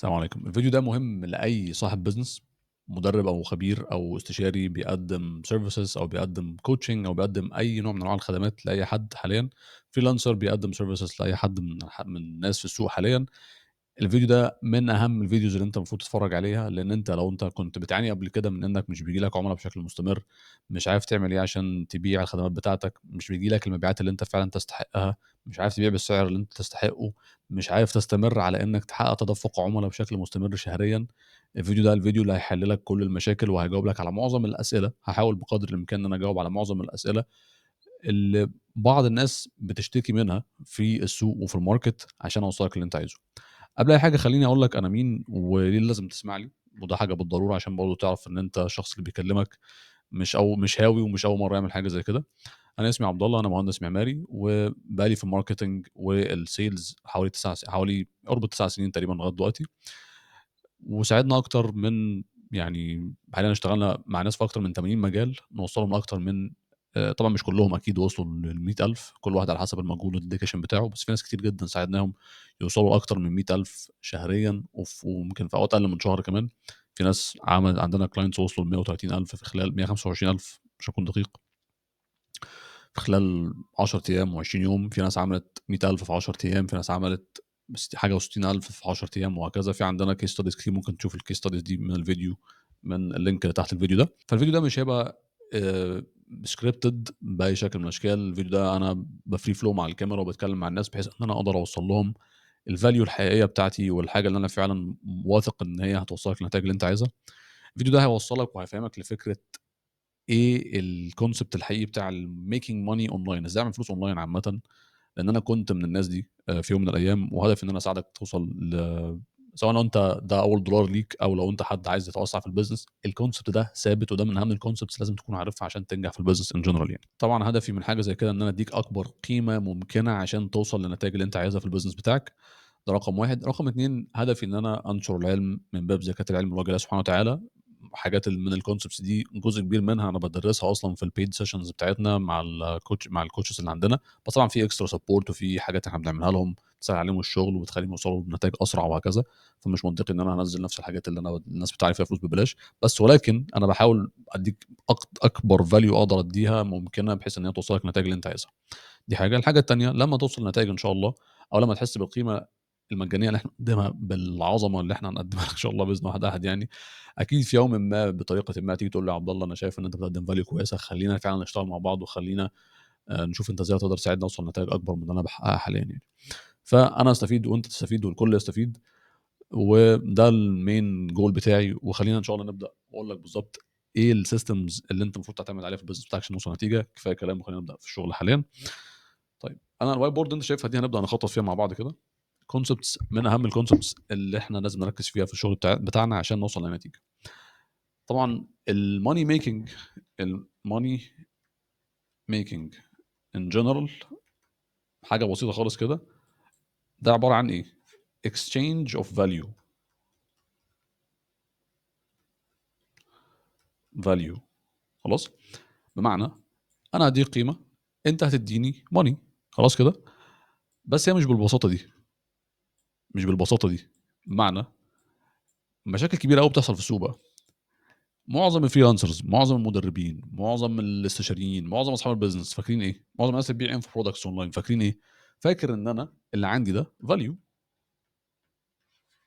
السلام عليكم. الفيديو ده مهم لأي صاحب business، مدرب أو خبير أو استشاري بيقدّم services أو بيقدّم coaching أو بيقدّم أي نوع من أنواع الخدمات لأي حد حاليًا، freelancer بيقدّم services لأي حد من الناس في السوق حاليًا. الفيديو ده من أهم الفيديوز اللي أنت المفروض تتفرّج عليها، لإن أنت لو أنت كنت بتعاني قبل كده من إنّك مش بييجي لك عُملا بشكل مستمر، مش عارف تعمل إيه عشان تبيع الخدمات بتاعتك، مش بييجي لك المبيعات اللي أنت فعلًا تستحقها، مش عارف تبيع بالسعر اللي أنت تستحقه، مش عارف تستمر على إنّك تحقق تدفُّق عُملا بشكل مستمر شهريًا، الفيديو ده الفيديو اللي هيحل لك كل المشاكل وهيجاوب لك على معظم الأسئلة. هاحاول بقدر الإمكان إن أنا أجاوب على معظم الأسئلة اللي بعض الناس بتشتكي منها في السوق وفي الmarket عشان أوصّلك للي أنت عايزه. قبل أي حاجة خلّيني أقول لك أنا مين وليه لازم تسمع لي، وده حاجة بالضرورة عشان برضه تعرف إن أنت الشخص اللي بيكلمك مش هاوي ومش أول مرّة يعمل حاجة زي كده. أنا اسمي عبد الله، أنا مهندس معماري، وبقى لي في الmarketing والsales حوالي قرب ال9 سنين تقريبًا لغاية دلوقتي، وساعدنا أكتر من يعني حاليًا اشتغلنا مع ناس في أكتر من 80 مجال، نوصّلهم لأكتر من طبعًا مش كلّهم أكيد وصلوا لل100,000 كل واحد على حسب المجهود والdedication بتاعه، بس في ناس كتير جدًا ساعدناهم يوصلوا لأكتر من 100,000 شهريًا وممكن في أوقات أقل من شهر كمان. في ناس عندنا clients وصلوا ل130,000 في خلال 125,000 مش هاكون دقيق، في خلال 10 أيام و20 يوم. في ناس عملت 100,000 في 10 أيام، في ناس عملت حاجة و60,000 في 10 أيام وهكذا. في عندنا case studies كتير، ممكن تشوف الcase studies دي من الفيديو، من الlink اللي تحت الفيديو ده. فالفيديو ده مش هيبقى scripted بأي شكل من الأشكال. الفيديو ده أنا بfree flow مع الكاميرا وباتكلم مع الناس بحيث إن أنا أقدر أوصّل لهم الvalue الحقيقية بتاعتي والحاجة اللي أنا فعلًا واثق إن هي هتوصّلك للنتايج اللي أنت عايزها. الفيديو ده هيوصّلك وهيفهمك لفكرة إيه الconcept الحقيقي بتاع الmaking money online، إزاي أعمل فلوس online عامةً، لإن أنا كنت من الناس دي في يوم من الأيام، وهدفي إن أنا أساعدك توصل سواء لو أنت ده أول دولار ليك أو لو أنت حد عايز يتوسّع في الbusiness. الconcept ده ثابت وده من أهم الconcepts لازم تكون عارفها عشان تنجح في الbusiness in general يعني. طبعًا هدفي من حاجة زي كده إن أنا أدّيك أكبر قيمة ممكنة عشان توصل للنتايج اللي أنت عايزها في الbusiness بتاعك، ده رقم 1. رقم 2 هدفي إن أنا أنشر العلم من باب زكاة العلم لوجه الله سبحانه وتعالى. حاجات من الconcepts دي جزء كبير منها أنا بادرسها أصلًا في الpaid sessions بتاعتنا مع الcoaches اللي عندنا، بس طبعًا في extra support وفي حاجات إحنا بنعملها لهم تسهل عليهم الشغل وبتخلّيهم يوصلوا لنتايج أسرع وهكذا. فمش منطقي إن أنا أنزّل نفس الحاجات اللي الناس بتدفع لي فيها فلوس ببلاش، بس ولكن أنا باحاول أدّيك أكبر value أقدر أدّيها ممكنة بحيث إن هي توصّلك للنتايج اللي أنت عايزها. دي حاجة. الحاجة التانية لمّا توصل لنتايج إن شاء الله، أو لمّا تحس بالقيمة المجانية اللي إحنا بنقدمها، بالعظمة اللي إحنا هنقدمها لك إن شاء الله بإذن واحد أحد يعني، أكيد في يومٍ ما بطريقةٍ ما تيجي تقول لي: "يا عبد الله أنا شايف إن أنت بتقدم value كويسة، خلّينا فعلًا نشتغل مع بعض وخلّينا نشوف أنت إزاي تقدر تساعدني أوصل لنتايج أكبر من اللي أنا باحققها حاليًا يعني." فأنا أستفيد وأنت تستفيد والكل يستفيد، وده الmain goal بتاعي. وخلّينا إن شاء الله نبدأ وأقول لك بالضبط إيه الsystems اللي أنت المفروض تعتمد عليها في الbusiness بتاعك عشان نوصل لنتيجة. كفاية كلام وخلّينا نبدأ في الشغل حاليًا. طيب أنا الwhite board اللي أنت شايفها دي هنبدأ نخطط فيها مع بعض كده concepts من أهم الconcepts اللي إحنا لازم نركّز فيها في الشغل بتاعنا عشان نوصل لنتيجة. طبعًا الmoney making in general حاجة بسيطة خالص كده، ده عبارة عن إيه؟ exchange of value خلاص؟ بمعنى أنا هادّيك قيمة، أنت هتدّيني money خلاص كده؟ بس هي مش بالبساطة دي. بمعنى مشاكل كبيرة أوي بتحصل في السوق بقى. معظم الfreelancers، معظم المدربين، معظم الاستشاريين، معظم أصحاب الbusiness فاكرين إيه؟ معظم الناس اللي بتبيع info products online فاكرين إيه؟ فاكر إن أنا اللي عندي ده value،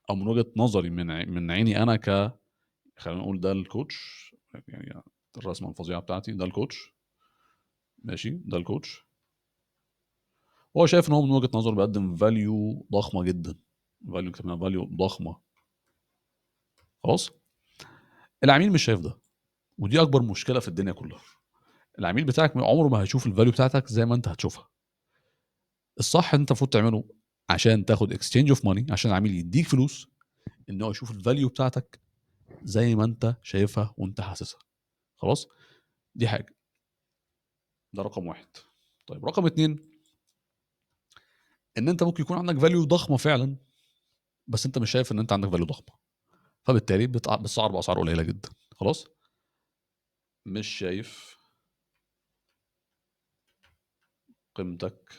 أو من وجهة نظري من عيني أنا خلّينا نقول ده الcoach يعني الرسمة الفظيعة بتاعتي ده الcoach ماشي، ده الcoach. هو شايف إن هو من وجهة نظره بيقدّم value ضخمة جدًا، value كمان value ضخمة خلاص؟ العميل مش شايف ده، ودي أكبر مشكلة في الدنيا كلّها. العميل بتاعك عمره ما هيشوف الvalue بتاعتك زي ما أنت هتشوفها. الصح إن أنت المفروض تعمله عشان تاخد exchange of money عشان العميل يدّيك فلوس، إن هو يشوف الvalue بتاعتك زي ما أنت شايفها وأنت حاسسها، خلاص؟ دي حاجة، ده رقم 1. طيب رقم 2 إن أنت ممكن يكون عندك value ضخمة فعلًا، بس أنت مش شايف إن أنت عندك value ضخمة، فبالتالي بتسعر بأسعار قليلة جدًا، خلاص؟ مش شايف قيمتك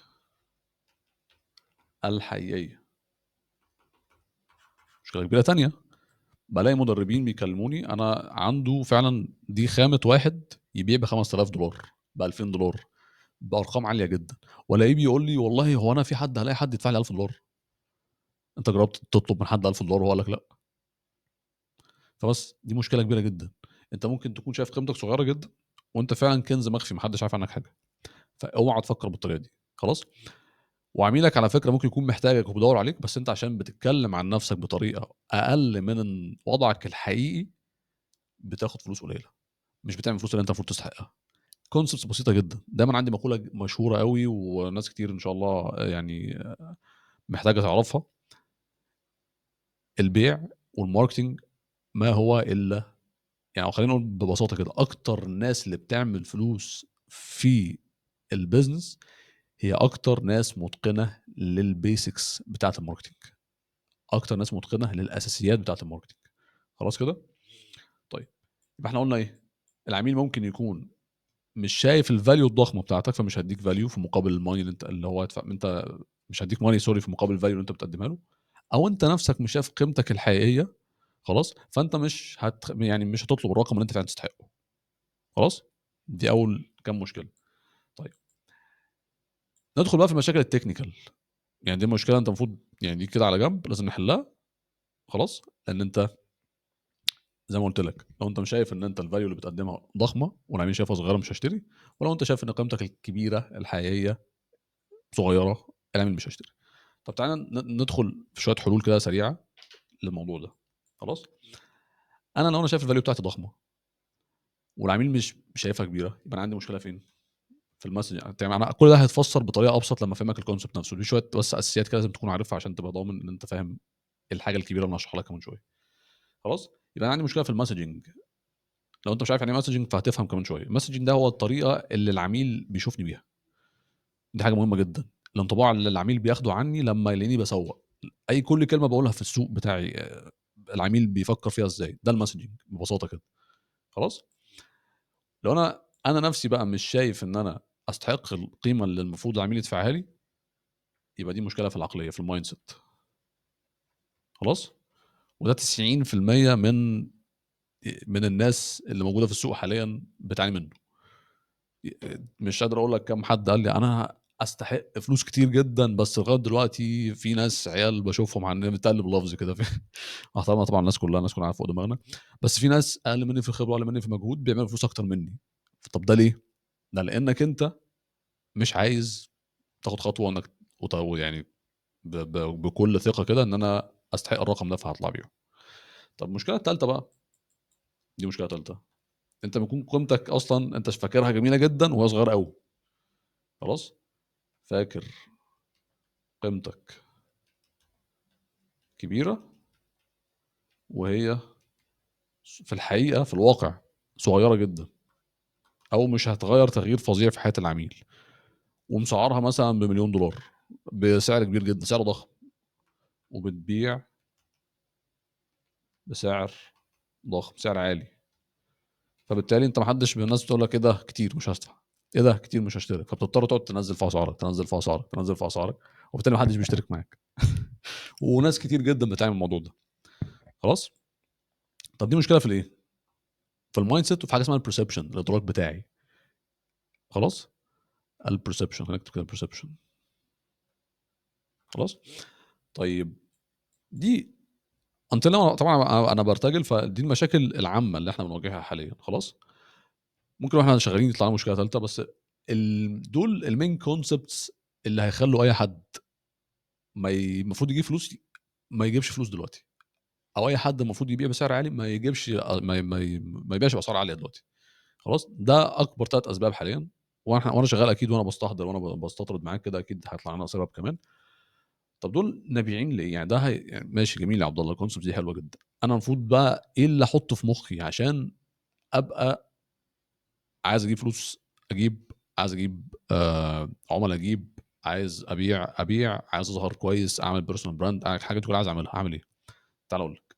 الحقيقية. مشكله كبيره تانية، بلاقي مدربين بيكلموني انا عنده فعلا دي خامه واحد يبيع ب $5000 ب $2000 بارقام عاليه جدا، والاقيه بيقول لي والله هو انا في حد هلاقي حد يدفع لي $1000؟ انت جربت تطلب من حد $1000 وهو قال لك لا؟ فبس دي مشكله كبيره جدا. انت ممكن تكون شايف قيمتك صغيره جدا وانت فعلا كنز مخفي محدش عارف عنك حاجه، فاوعى تفكر بالطريقه دي. خلاص. وعميلك على فكره ممكن يكون محتاجك وبيدور عليك، بس انت عشان بتتكلم عن نفسك بطريقه اقل من وضعك الحقيقي بتاخد فلوس قليله، مش بتعمل فلوس اللي انت المفروض تستحقها. كونسبتس بسيطه جدا. دايما عندي مقوله مشهوره قوي وناس كتير ان شاء الله يعني محتاجه تعرفها: البيع والماركتينج ما هو الا، يعني خلينا نقول ببساطه كده، اكتر الناس اللي بتعمل فلوس في البيزنس هي اكتر ناس متقنه للبيسكس بتاعه الماركتينج، اكتر ناس متقنه للاساسيات بتاعه الماركتينج. خلاص كده. طيب يبقى احنا قلنا ايه؟ العميل ممكن يكون مش شايف الفاليو الضخمه بتاعتك فمش هديك فاليو في مقابل الماني اللي انت اللي هو هدفع انت، مش هديك ماني سوري في مقابل الفاليو اللي انت بتقدمها له، او انت نفسك مش شايف قيمتك الحقيقيه. خلاص. فانت مش يعني مش هتطلب الرقم اللي انت فعلا تستحقه. خلاص. دي اول كام مشكله. طيب ندخل بقى في المشاكل التكنيكال. يعني دي مشكله انت المفروض يعني دي كده على جنب لازم نحلها. خلاص. لان انت زي ما قلت لك لو انت مش شايف ان انت الفاليو اللي بتقدمها ضخمه والعميل شايفها صغيره مش هشتري، ولو انت شايف ان قيمتك الكبيره الحقيقيه صغيره العميل مش هيشتري. طب تعالى ندخل في شويه حلول كده سريعه للموضوع ده. خلاص. انا لو انا شايف الفاليو بتاعتي ضخمه والعميل مش شايفها كبيره، يبقى انا عندي مشكله فين؟ في المسج. يعني انا كل ده هيتفسر بطريقه ابسط لما افهمك الكونسيبت نفسه. دي شويه بس اساسيات كده لازم تكون عارفها عشان تبقى ضامن ان انت فاهم الحاجه الكبيره اللي هشرحها لك كمان شويه. خلاص. يبقى انا عندي مشكله في المسجنج. لو انت مش عارف يعني ايه مسجنج فهتفهم كمان شويه. المسجنج ده هو الطريقه اللي العميل بيشوفني بيها. دي حاجه مهمه جدا. الانطباع اللي العميل بياخده عني لما يلاقيني بسوق اي كل كلمه بقولها في السوق بتاعي، العميل بيفكر فيها ازاي. ده المسجنج ببساطه كده. خلاص. لو انا نفسي بقى مش شايف ان انا استحق القيمه اللي المفروض العميل يدفعها لي، يبقى دي مشكله في العقليه في المايند سيت. خلاص. وده 90% من الناس اللي موجوده في السوق حاليا بتعاني منه. مش قادر اقول لك كم حد قال لي انا استحق فلوس كتير جدا بس لغايه دلوقتي في ناس عيال بشوفهم عن بتقلب لفظ كده في احترامنا طبعا الناس كلها عارفه فوق دماغنا، بس في ناس اقل مني في الخبره واقل مني في المجهود بيعملوا فلوس اكتر مني. طب ده ليه؟ ده لانك انت مش عايز تاخد خطوه انك يعني بكل ثقه كده ان انا استحق الرقم ده فهطلع بيه. طب المشكله الثالثه بقى، دي مشكله ثالثه. انت بيكون قيمتك اصلا انت فاكرها جميله جدا وهي صغيره قوي. خلاص. فاكر قيمتك كبيره وهي في الحقيقه في الواقع صغيره جدا، او مش هتغير تغيير فظيع في حياه العميل، ومسعرها مثلا بمليون دولار بسعر كبير جدا سعر ضخم، وبتبيع بسعر ضخم سعر عالي. فبالتالي انت محدش من الناس بتقول لك ايه ده كتير مش هدفع، ايه ده كتير مش هشترك، فبتضطر تقعد تنزل في اسعارك تنزل في اسعارك تنزل في اسعارك، وبالتالي محدش بيشترك معاك. وناس كتير جدا بتعمل الموضوع ده. خلاص. طب دي مشكله في الايه؟ في المايند سيت وفي حاجه اسمها البرسبشن الادراك بتاعي. خلاص. البرسبشن هنكتب كده البرسبشن. خلاص. طيب دي انتل طبعا انا برتجل فدي المشاكل العامه اللي احنا بنواجهها حاليا. خلاص. ممكن واحنا شغالين يطلع لنا مشكله ثالثه، بس دول المين كونسبتس اللي هيخلوا اي حد المفروض يجيب فلوس ما يجيبش فلوس دلوقتي، او اي حد المفروض يبيع بسعر عالي ما يجيبش ما يبيعش باسعار عاليه دلوقتي. خلاص. ده اكبر ثلاث اسباب حاليا. وانا شغال اكيد وانا بستحضر وانا بستطرد معاك كده اكيد هيطلع لنا سبب كمان. طب دول نابعين ليه؟ يعني ده يعني ماشي جميل يا عبد الله الكونسبت دي حلوه جدا. انا المفروض بقى ايه اللي احطه في مخي عشان ابقى عايز اجيب فلوس، اجيب عايز اجيب عملاء، اجيب عايز ابيع عايز اظهر كويس اعمل بيرسونال براند حاجه كلها عايز اعملها اعمل ايه؟ تعال اقول لك.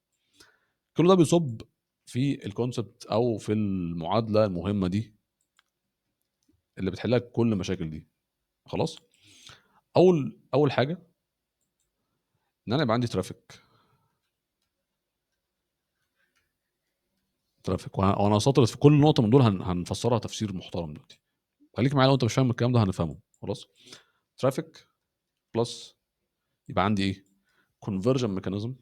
كل ده بيصب في الكونسبت او في المعادله المهمه دي اللي بتحل لك كل المشاكل دي. خلاص. اول حاجه ان انا يبقى عندي ترافيك. ترافيك، وانا ساطر في كل نقطه من دول هنفسرها تفسير محترم دلوقتي. خليك معايا، لو انت مش فاهم الكلام ده هنفهمه خلاص. ترافيك بلس يبقى عندي ايه؟ كونفرجن ميكانيزم.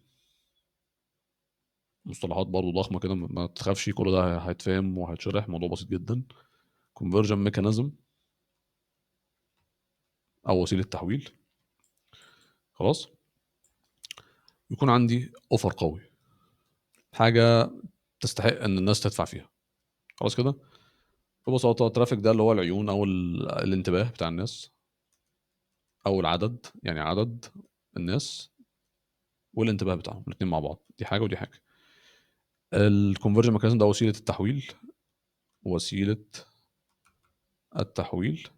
مصطلحات برضو ضخمه كده، ما تخافش، كل ده هيتفهم وهيتشرح، موضوع بسيط جدا. كونفرجن ميكانيزم او وسيله تحويل. خلاص. يكون عندي اوفر قوي، حاجه تستحق ان الناس تدفع فيها. خلاص كده. ببساطه الترافيك ده اللي هو العيون او الانتباه بتاع الناس، او العدد، يعني عدد الناس والانتباه بتاعهم الاثنين مع بعض، دي حاجه ودي حاجه. الكونفرجن ميكانيزم ده وسيله التحويل، وسيله التحويل.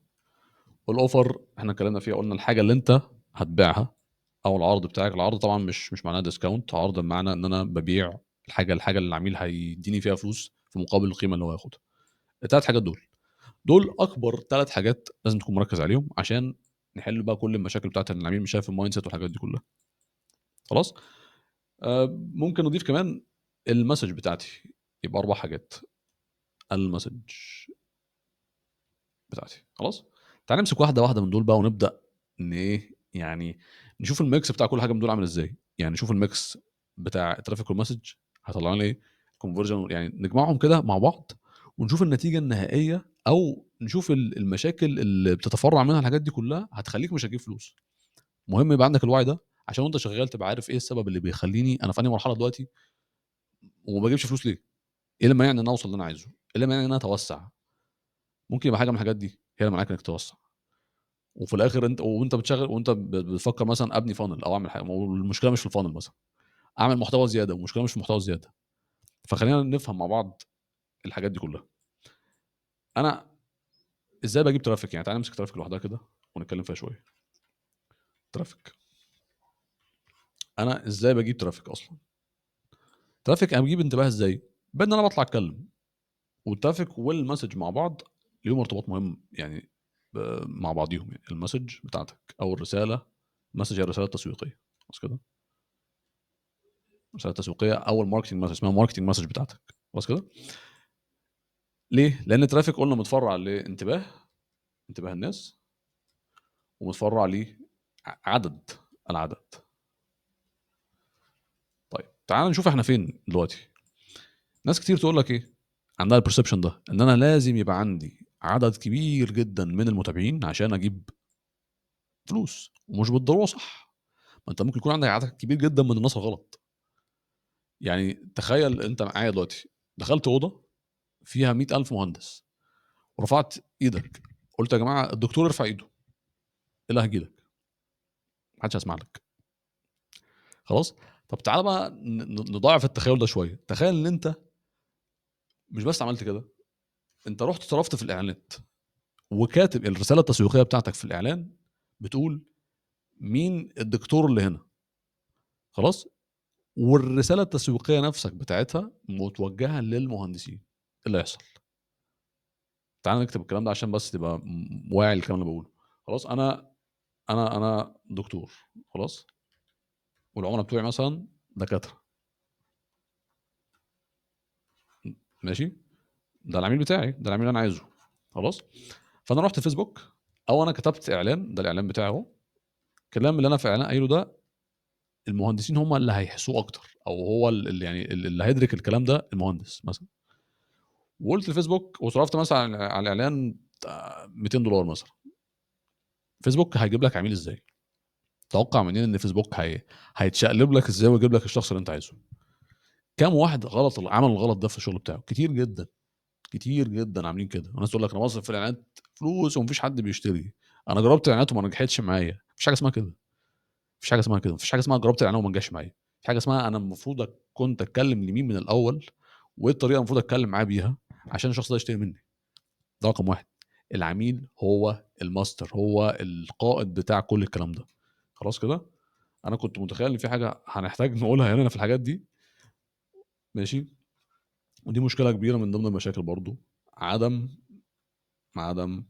والاوفر احنا اتكلمنا فيها، قلنا الحاجه اللي انت هتبيعها او العرض بتاعك. العرض طبعا مش معناه ديسكاونت، عرض بمعنى ان انا ببيع الحاجه اللي العميل هيديني فيها فلوس في مقابل القيمه اللي هو هياخدها. الثلاث حاجات دول اكبر ثلاث حاجات لازم تكون مركز عليهم عشان نحل بقى كل المشاكل بتاعت ان العميل مش شايف المايند سيت والحاجات دي كلها. خلاص. ممكن نضيف كمان المسج بتاعتي، يبقى اربع حاجات. المسج بتاعتي. خلاص. تعال نمسك واحده واحده من دول بقى ونبدا ان ايه يعني، نشوف الميكس بتاع كل حاجه من دول عامل ازاي. يعني نشوف الميكس بتاع الترافيك والمسج هيطلع لنا ايه، كونفرجن، يعني نجمعهم كده مع بعض ونشوف النتيجه النهائيه، او نشوف المشاكل اللي بتتفرع منها الحاجات دي كلها هتخليك مش هتجيب فلوس. مهم يبقى عندك الوعي ده عشان وانت شغال تبقى عارف ايه السبب اللي بيخليني انا في انهي مرحله دلوقتي وما بجيبش فلوس ليه. ايه اللي مانعني ان انا اوصل اللي انا عايزه؟ ايه اللي مانعني ان انا اتوسع؟ ممكن يبقى حاجه من الحاجات دي هي اللي منعك انك توسع. وفي الاخر انت وانت بتشغل وانت بتفكر مثلا ابني فانل او اعمل حاجه، ما هو المشكله مش في الفانل مثلا، اعمل محتوى زياده والمشكله مش في محتوى زياده. فخلينا نفهم مع بعض الحاجات دي كلها. انا ازاي بجيب ترافيك؟ يعني تعالى نمسك ترافيك لوحدها كده ونتكلم فيها شويه. ترافيك، انا ازاي بجيب ترافيك اصلا؟ ترافيك انا بجيب انتباه ازاي؟ بان انا بطلع اتكلم. والترافيك والمسج مع بعض ليهم ارتباط مهم يعني، مع بعضيهم. يعني المسج بتاعتك او الرساله، المسج هي الرساله التسويقيه. بس كده، رساله تسويقيه او الماركتنج مسج، اسمها ماركتنج مسج بتاعتك. بس كده. ليه؟ لان الترافيك قلنا متفرع لانتباه، انتباه الناس، ومتفرع ليه عدد، العدد. طيب تعال نشوف احنا فين دلوقتي. ناس كتير تقول لك ايه، عندها البرسبشن ده ان انا لازم يبقى عندي عدد كبير جدا من المتابعين عشان اجيب فلوس، ومش بالضروره صح. ما انت ممكن يكون عندك عدد كبير جدا من الناس غلط. يعني تخيل انت معايا دلوقتي، دخلت اوضه فيها 100,000 مهندس، ورفعت ايدك قلت يا جماعه الدكتور ارفع ايده، ايه اللي هيجيلك؟ محدش هيسمع لك. خلاص. طب تعالى بقى نضاعف التخيل ده شويه. تخيل ان انت مش بس عملت كده، انت رحت صرفت في الاعلانات وكاتب الرساله التسويقيه بتاعتك في الاعلان بتقول مين الدكتور اللي هنا. خلاص. والرساله التسويقيه نفسك بتاعتها متوجهه للمهندسين. ايه اللي هيحصل؟ تعال نكتب الكلام ده عشان بس تبقى واعي الكلام اللي بقوله. خلاص. انا دكتور. خلاص. والعملاء بتوعي مثلا دكاتره. ماشي. ده العميل بتاعي، ده العميل اللي انا عايزه. خلاص. فانا رحت فيسبوك او انا كتبت اعلان، ده الاعلان بتاعي اهو. الكلام اللي انا في اعلان قايله ده المهندسين هم اللي هيحسوه اكتر، او هو اللي يعني اللي هيدرك الكلام ده المهندس مثلا. وقلت الفيسبوك وصرفت مثلا على الاعلان $200 مثلا. فيسبوك هيجيب لك عميل ازاي؟ توقع منين ان فيسبوك هيتشقلب لك ازاي ويجيب لك الشخص اللي انت عايزه؟ كام واحد غلط عمل الغلط ده في الشغل بتاعه؟ كتير جدا، كتير جدا عاملين كده. وناس تقول لك انا بصرف في الاعلانات فلوس ومفيش حد بيشتري. انا جربت اعلانات وما نجحتش معايا. مفيش حاجه اسمها كده. مفيش حاجه اسمها كده. مفيش حاجه اسمها جربت اعلان وما نجحش معايا. في حاجه اسمها انا المفروض كنت اتكلم لمين من الاول، وايه الطريقه المفروض اتكلم معاه بيها عشان الشخص ده يشتري مني. ده رقم واحد. العميل هو الماستر، هو القائد بتاع كل الكلام ده. خلاص كده. انا كنت متخيل ان في حاجه هنحتاج نقولها هنا في الحاجات دي. ماشي. ودي مشكله كبيره من ضمن المشاكل برضو، عدم عدم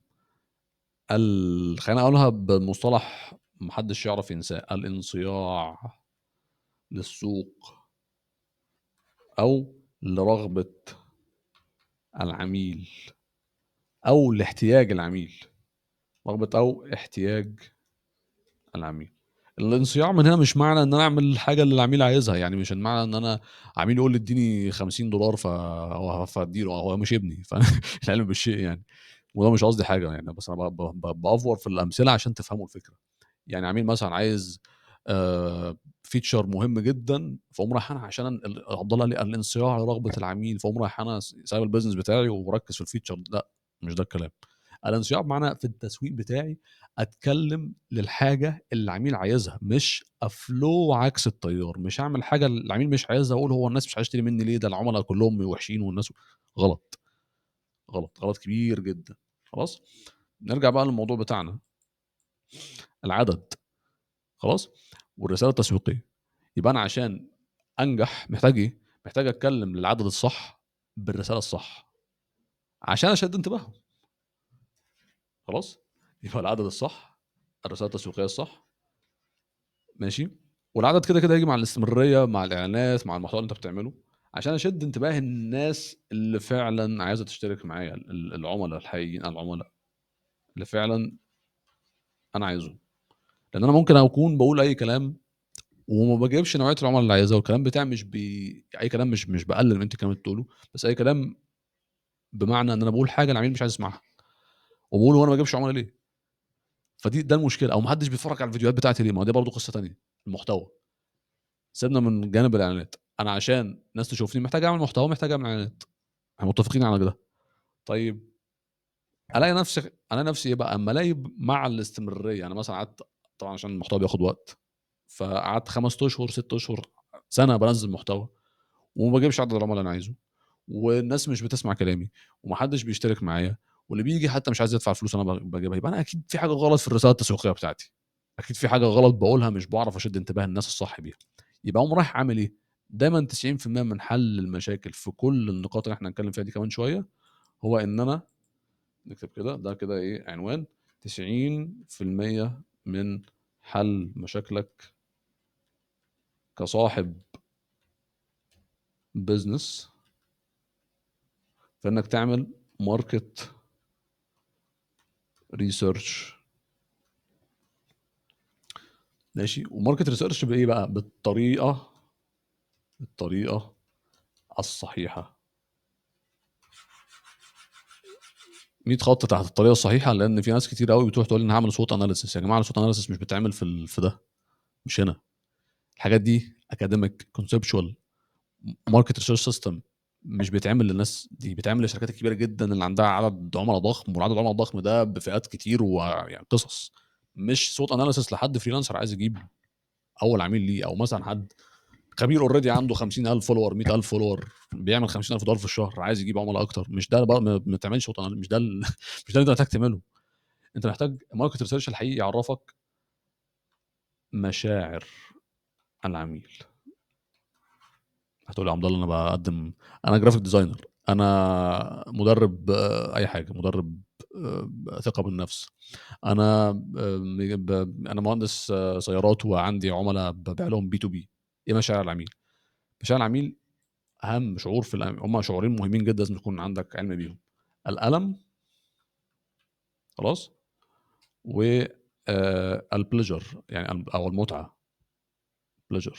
خلينا اقولها بمصطلح محدش يعرف ينساه، الانصياع للسوق او لرغبه العميل او لاحتياج العميل، رغبه او احتياج العميل. الانصياع من هنا مش معنى ان انا اعمل الحاجه اللي العميل عايزها، يعني مش معنى ان انا عميل يقول لي اديني $50 فاديله، هو مش ابني فالعلم بالشيء يعني. وده مش قصدي حاجه يعني، بس انا بافور في الامثله عشان تفهموا الفكره. يعني عميل مثلا عايز فيتشر مهم جدا، فاقوم رايح انا عشان عبد الله قال لي الانصياع رغبه العميل، فاقوم رايح انا سايب البيزنس بتاعي ومركز في الفيتشر. لا، مش ده الكلام. الانصياع بمعنى في التسويق بتاعي اتكلم للحاجه اللي العميل عايزها، مش افلو عكس التيار. مش اعمل حاجه العميل مش عايزها اقول هو الناس مش عايزه تشتري مني ليه، ده العملاء كلهم وحشين والناس. غلط، غلط، غلط كبير جدا. خلاص، نرجع بقى للموضوع بتاعنا، العدد. خلاص، والرساله التسويقيه. يبقى انا عشان انجح محتاج ايه؟ محتاج اتكلم للعدد الصح بالرساله الصح عشان اشد انتباههم. خلاص، يبقى العدد الصح، الرساله التسويقيه الصح، ماشي. والعدد كده كده هيجي مع الاستمراريه، مع الاعلانات، مع المحتوى اللي انت بتعمله، عشان اشد انتباه الناس اللي فعلا عايزه تشترك معايا، العملاء الحقيقيين، العملاء اللي فعلا انا عايزهم. لان انا ممكن اكون بقول اي كلام وما بجيبش نوعيه العملاء اللي عايزها، والكلام بتاعي مش اي كلام، مش بقلل من انت الكلام اللي بتقوله، بس اي كلام بمعنى ان انا بقول حاجه العميل مش عايز يسمعها، وبقول وانا ما بجيبش عملاء ليه. ده المشكله، او ما حدش بيتفرج على الفيديوهات بتاعتي ليه. ما هو دي برضه قصه تانية، المحتوى. سيبنا من جانب الاعلانات، انا عشان ناس تشوفني محتاج اعمل محتوى، محتاج اعمل اعلانات، احنا متفقين على كده. طيب، الاقي نفسي ايه بقى اما الاقي مع الاستمراريه. انا مثلا قعدت، طبعا عشان المحتوى بياخد وقت، فقعدت 5 اشهر 6 اشهر سنه بنزل محتوى وما بجيبش عدد العملاء اللي انا عايزه، والناس مش بتسمع كلامي، ومحدش بيشترك معايا، واللي بيجي حتى مش عايز يدفع الفلوس اللي انا بجيبها. يبقى انا اكيد في حاجه غلط في الرساله التسويقيه بتاعتي، اكيد في حاجه غلط بقولها مش بعرف اشد انتباه الناس الصح بيها. يبقى اقوم رايح عامل ايه؟ دايما 90% من حل المشاكل في كل النقاط اللي احنا هنتكلم فيها دي كمان شويه، هو ان انا نكتب كده، ده كده ايه عنوان: 90% من حل مشاكلك كصاحب بزنس في انك تعمل ماركت ريسيرش. ماشي، وماركت ريسيرش بايه بقى؟ بالطريقه الصحيحه. 100 خط تحت الطريقه الصحيحه، لان في ناس كتير قوي بتروح تقول لي انا هعمل صوت اناليسيس. يا جماعه الصوت اناليسيس مش بتعمل في ده، مش هنا. الحاجات دي اكاديميك كونسبشوال ماركت ريسيرش سيستم، مش بيتعمل للناس دي، بيتعمل للشركات الكبيره جدا اللي عندها عدد عملاء ضخم، والعدد العملاء الضخم ده بفئات كتير ويعني قصص. مش صوت اناليسيس لحد فريلانسر عايز يجيب اول عميل ليه، او مثلا حد خبير اوريدي عنده 50,000 فولور، 100,000 فولور، بيعمل $50,000 في الشهر، عايز يجيب عملاء اكتر. مش ده بقى، ما تعملش صوت مش ده مش ده اللي انت محتاج تعمله. انت محتاج ماركت ريسيرش الحقيقي يعرفك مشاعر العميل. هتقول يا عبد الله انا بقدم، انا جرافيك ديزاينر، انا مدرب اي حاجه، مدرب ثقه بالنفس، انا انا مهندس سيارات وعندي عملاء ببيع لهم بي تو بي. ايه مشاعر العميل؟ مشاعر العميل اهم شعور في هم شعورين مهمين جدا لازم يكون عندك علم بيهم: الالم، خلاص، و البليجر، يعني او المتعه، بليجر.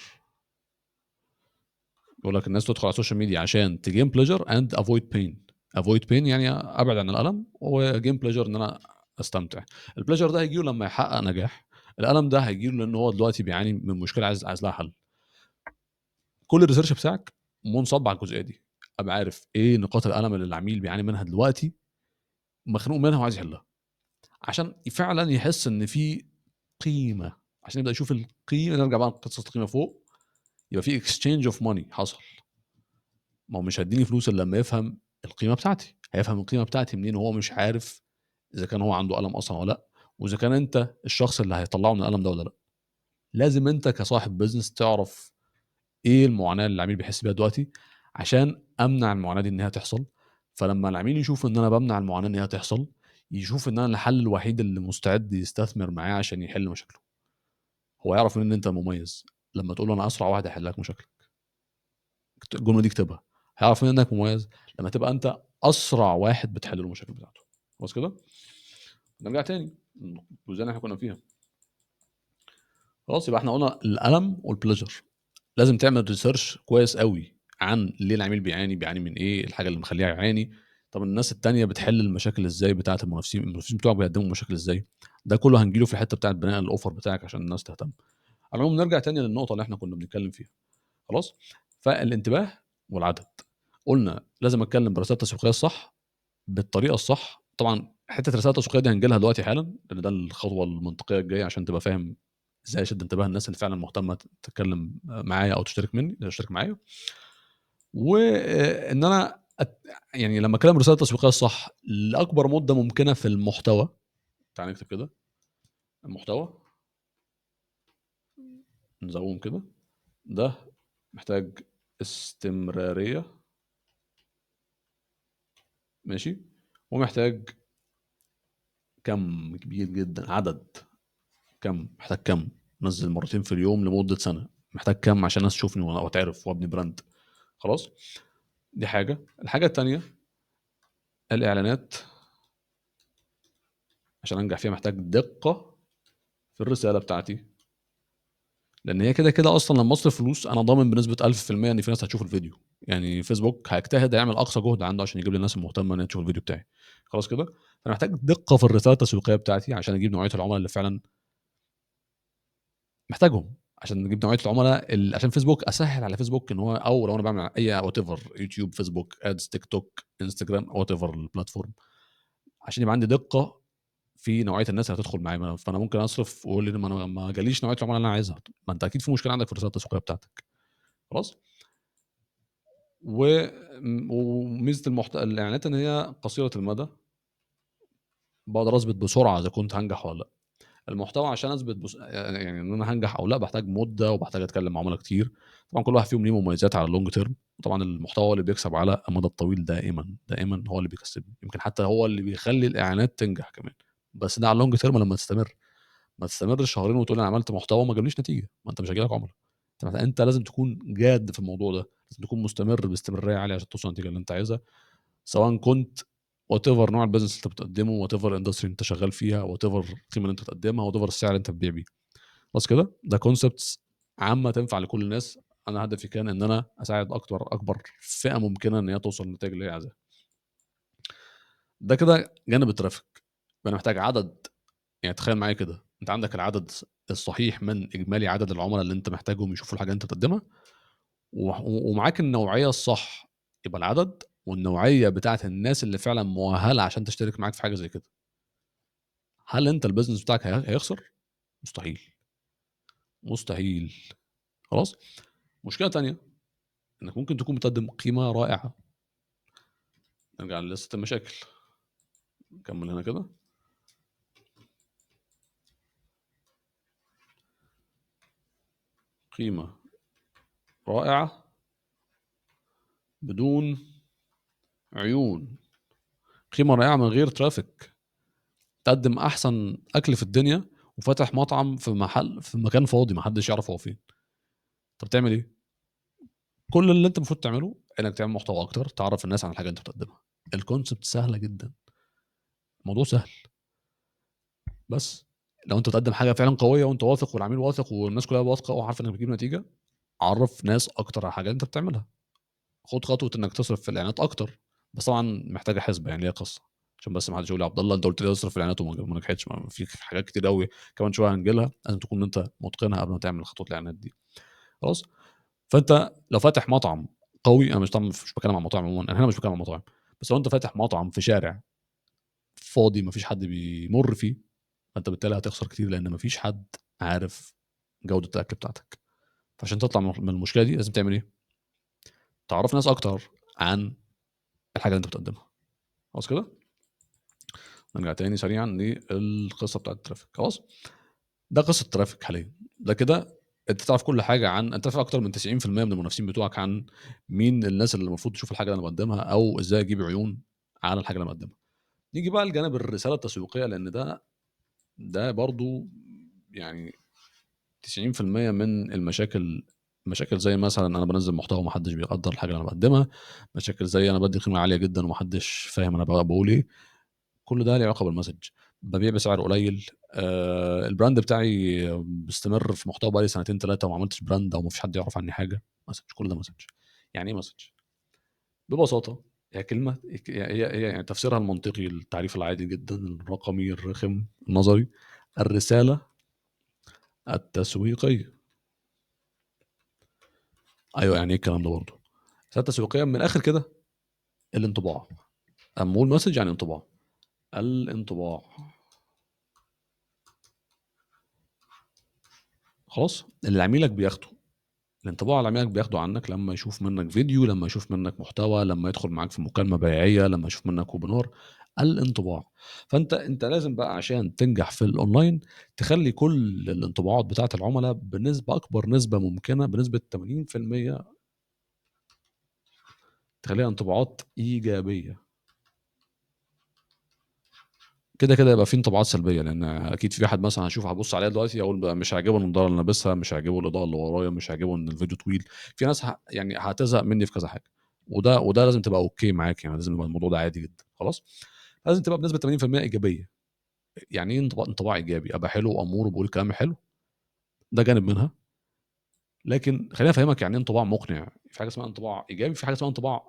بيقول لك الناس تدخل على السوشيال ميديا عشان تجين بليجر اند افويد بين. افويد بين يعني ابعد عن الالم، وجين بليجر ان انا استمتع. البليجر ده هيجيله لما يحقق نجاح، الالم ده هيجيله لان هو دلوقتي بيعاني من مشكله عايز لها حل. كل الريسيرش بتاعك منصب على الجزئيه دي، ابقى عارف ايه نقاط الالم اللي العميل بيعاني منها دلوقتي، مخنوق منها وعايز يحلها، عشان فعلا يحس ان في قيمه، عشان يبدا يشوف القيمه. نرجع بقى لقصه القيمه فوق، يبقى في اكسشينج اوف ماني حصل. ما هو مش هيديني فلوس الا لما يفهم القيمه بتاعتي. هيفهم القيمه بتاعتي منين وهو مش عارف اذا كان هو عنده الم اصلا ولا لا، واذا كان انت الشخص اللي هيطلعه من الالم ده ولا لا. لازم انت كصاحب بزنس تعرف ايه المعاناه اللي العميل بيحس بيها دلوقتي، عشان امنع المعاناه دي ان هي تحصل. فلما العميل يشوف ان انا بمنع المعاناه ان هي تحصل، يشوف ان انا الحل الوحيد اللي مستعد يستثمر معاه عشان يحل مشاكله. هو يعرف ان انت مميز لما تقول له انا اسرع واحد هيحل لك مشاكلك. الجمله دي اكتبها. هيعرف ان انك مميز لما تبقى انت اسرع واحد بتحل له المشاكل بتاعته. خلاص كده، نرجع تاني الجزئيه اللي احنا كنا فيها. خلاص، يبقى احنا قلنا الالم والبليجر. لازم تعمل ريسيرش كويس قوي عن ليه العميل بيعاني من ايه، الحاجه اللي مخليه يعاني. طب الناس التانية بتحل المشاكل ازاي بتاعه المنافسين بتوعك بيقدموا مشاكل ازاي. ده كله هنجيله في الحته بتاعه بناء الاوفر بتاعك عشان الناس تهتم. على العموم نرجع تاني للنقطه اللي احنا كنا بنتكلم فيها. خلاص، فالانتباه والعدد. قلنا لازم اتكلم برساله التسويقيه الصح بالطريقه الصح. طبعا حته الرساله التسويقيه دي هنجي لها دلوقتي حالا، لان ده الخطوه المنطقيه الجايه عشان تبقى فاهم ازاي اشد انتباه الناس اللي فعلا مهتمه تتكلم معايا او تشترك معايا. وان انا يعني لما اتكلم الرساله التسويقيه الصح لاكبر مده ممكنه في المحتوى. تعال نكتب كده المحتوى، نزوم كده. ده محتاج استمراريه، ماشي، ومحتاج كم كبير جدا، عدد. كم محتاج كم؟ نزل مرتين في اليوم لمدة سنة، محتاج كم عشان الناس تشوفني واتعرف وابني براند. خلاص، دي حاجة. الحاجة التانية الإعلانات، عشان أنجح فيها محتاج دقة في الرسالة بتاعتي، لأن هي كده كده أصلا لما أصرف فلوس أنا ضامن بنسبة 1000% إن في ناس هتشوف الفيديو. يعني فيسبوك هيجتهد يعمل أقصى جهد عنده عشان يجيب لي الناس المهتمة إنها تشوف الفيديو بتاعي. خلاص كده، فأنا محتاج دقة في الرسالة التسويقية بتاعتي عشان أجيب نوعية العملاء اللي فعلا محتاجهم، عشان نجيب نوعيه العملاء عشان فيسبوك اسهل على فيسبوك ان هو، او لو انا بعمل اي وات ايفر، يوتيوب، فيسبوك ادز، تيك توك، انستجرام، وات ايفر البلاتفورم، عشان يبقى عندي دقه في نوعيه الناس اللي هتدخل معايا. فانا ممكن اصرف واقول لي ما انا ما جاليش نوعيه العملاء اللي انا عايزها. ما انت اكيد في مشكله عندك في الرساله التسويقيه بتاعتك. خلاص. وميزه الاعلانات ان هي قصيره المدى، بقدر اثبت بسرعه اذا كنت هنجح ولا لا. المحتوى عشان اثبت يعني ان انا هنجح او لا بحتاج مده وبحتاج اتكلم مع عملاء كتير. طبعا كل واحد فيهم ليه مميزات على اللونج تيرم. طبعا المحتوى هو اللي بيكسب على المدى الطويل، دائما دائما هو اللي بيكسبني، يمكن حتى هو اللي بيخلي الاعلانات تنجح كمان. بس ده على اللونج تيرم لما تستمر. ما تستمرش شهرين وتقول انا عملت محتوى وما جابليش نتيجه، ما انت مش هيجيلك عملاء. انت لازم تكون جاد في الموضوع ده، لازم تكون مستمر باستمراريه عاليه عشان توصل للنتيجه اللي انت عايزها. سواء كنت وات ايفر نوع البيزنس اللي انت بتقدمه، وات ايفر اندستري انت شغال فيها، وات ايفر القيمه اللي انت بتقدمها، وات ايفر السعر اللي انت بتبيع بيه. خلاص كده، ده كونسبتس عامه تنفع لكل الناس. انا هدفي كان ان انا اساعد اكبر فئه ممكنه ان هي توصل للنتائج اللي هي عايزاها. ده كده جانب الترافيك. انا محتاج عدد. يعني تخيل معايا كده، انت عندك العدد الصحيح من اجمالي عدد العملاء اللي انت محتاجهم يشوفوا الحاجه اللي انت بتقدمها، ومعاك النوعيه الصح. يبقى العدد والنوعيه بتاعت الناس اللي فعلا مؤهله عشان تشترك معاك في حاجه زي كده. هل انت البيزنس بتاعك هيخسر؟ مستحيل. مستحيل. خلاص. مشكله تانية، انك ممكن تكون بتقدم قيمه رائعه. نرجع للستة المشاكل، نكمل هنا كده. قيمه رائعه بدون عيون. قيمه رائعه من غير ترافيك. تقدم احسن اكل في الدنيا وفاتح مطعم في محل في مكان فاضي ما حدش يعرف هو فين. طب تعمل ايه؟ كل اللي انت المفروض تعمله انك تعمل محتوى اكتر، تعرف الناس عن الحاجه اللي انت بتقدمها. الكونسبت سهله جدا، الموضوع سهل. بس لو انت بتقدم حاجه فعلا قويه وانت واثق والعميل واثق والناس كلها واثقه وعارفه انك بتجيب نتيجه، عرف ناس اكتر على حاجه انت بتعملها. خد خطوه انك تصرف في الاعلانات اكتر، بس طبعا محتاجه حسبه، يعني ليها قصه. عشان بس ما حدش يقول لي عبد الله انت قلت لي اصرف في الاعلانات وما نجحتش. في حاجات كتير قوي كمان شويه هنجيلها، لازم تكون انت متقنها قبل ما تعمل خطوه الاعلانات دي. خلاص. فانت لو فاتح مطعم قوي، انا طبعا مش بتكلم عن مطاعم عموما، انا هنا مش بتكلم عن مطاعم، بس لو انت فاتح مطعم في شارع فاضي مفيش حد بيمر فيه، فانت بالتالي هتخسر كتير لان مفيش حد عارف جوده الاكل بتاعتك. فعشان تطلع من المشكله دي لازم تعمل ايه؟ تعرف ناس اكتر عن الحاجه اللي انت بتقدمها. خلاص كده، نرجع تاني سريعا للقصه بتاعت الترافيك. خلاص، ده قصه الترافيك حاليا. ده كده انت تعرف كل حاجه عن، انت تعرف اكتر من 90% من المنافسين بتوعك عن مين الناس اللي المفروض تشوف الحاجه اللي انا بقدمها، او ازاي اجيب عيون على الحاجه اللي انا بقدمها. نيجي بقى لجانب الرساله التسويقيه، لان ده برضو يعني 90% من المشاكل مشاكل زي مثلًا أنا بانزّل محتوى وما حدش بيقدّر الحاجة اللي أنا باقدّمها، مشاكل زي أنا بادّي قيمة عالية جدًا وما حدش فاهم أنا باقول إيه، كل ده ليه علاقة بالmessage. بابيع بسعر قليل، الbrand بتاعي مستمر في محتوى بقى لي سنتين 3 وما عملتش brand أو ما فيش حد يعرف عني حاجة، message، كل ده message. يعني إيه message؟ ببساطة هي كلمة هي يعني تفسيرها المنطقي التعريف العادي جدًا الرقمي الرخم النظري، الرسالة التسويقية. أيوه، يعني إيه الكلام ده برضه؟ الرسالة التسويقية من الآخر كده الانطباع. أمّا أقول message يعني انطباع. الانطباع. خلاص؟ اللي عميلك بياخده، الانطباع اللي عميلك بياخده عنك لمّا يشوف منّك فيديو، لمّا يشوف منّك محتوى، لمّا يدخل معاك في مكالمة بيعية، لمّا يشوف منّك webinar، الانطباع. فأنت لازم بقى عشان تنجح في الأونلاين تخلّي كل الانطباعات بتاعة العملا بنسبة أكبر نسبة ممكنة، بنسبة 80% تخلّيها انطباعات إيجابية. كده يبقى في انطباعات سلبية، لإن أكيد في واحد مثلًا هابُص عليها دلوقتي أقول مش هيعجبه النضارة اللي لابسها، مش هيعجبه الإضاءة اللي ورايا، مش هيعجبه إن الفيديو طويل. في ناس يعني هتزهق منّي في كذا حاجة، وده لازم تبقى أوكي معاك، يعني لازم يبقى الموضوع ده عادي جدًا، خلاص؟ لازم تبقى بنسبة 80% إيجابية. يعني إيه انطباع إيجابي؟ أبقى حلو وأمور وباقول كلام حلو، ده جانب منها، لكن خلّيني أفهّمك يعني إيه انطباع مقنع. في حاجة اسمها انطباع إيجابي، في حاجة اسمها انطباع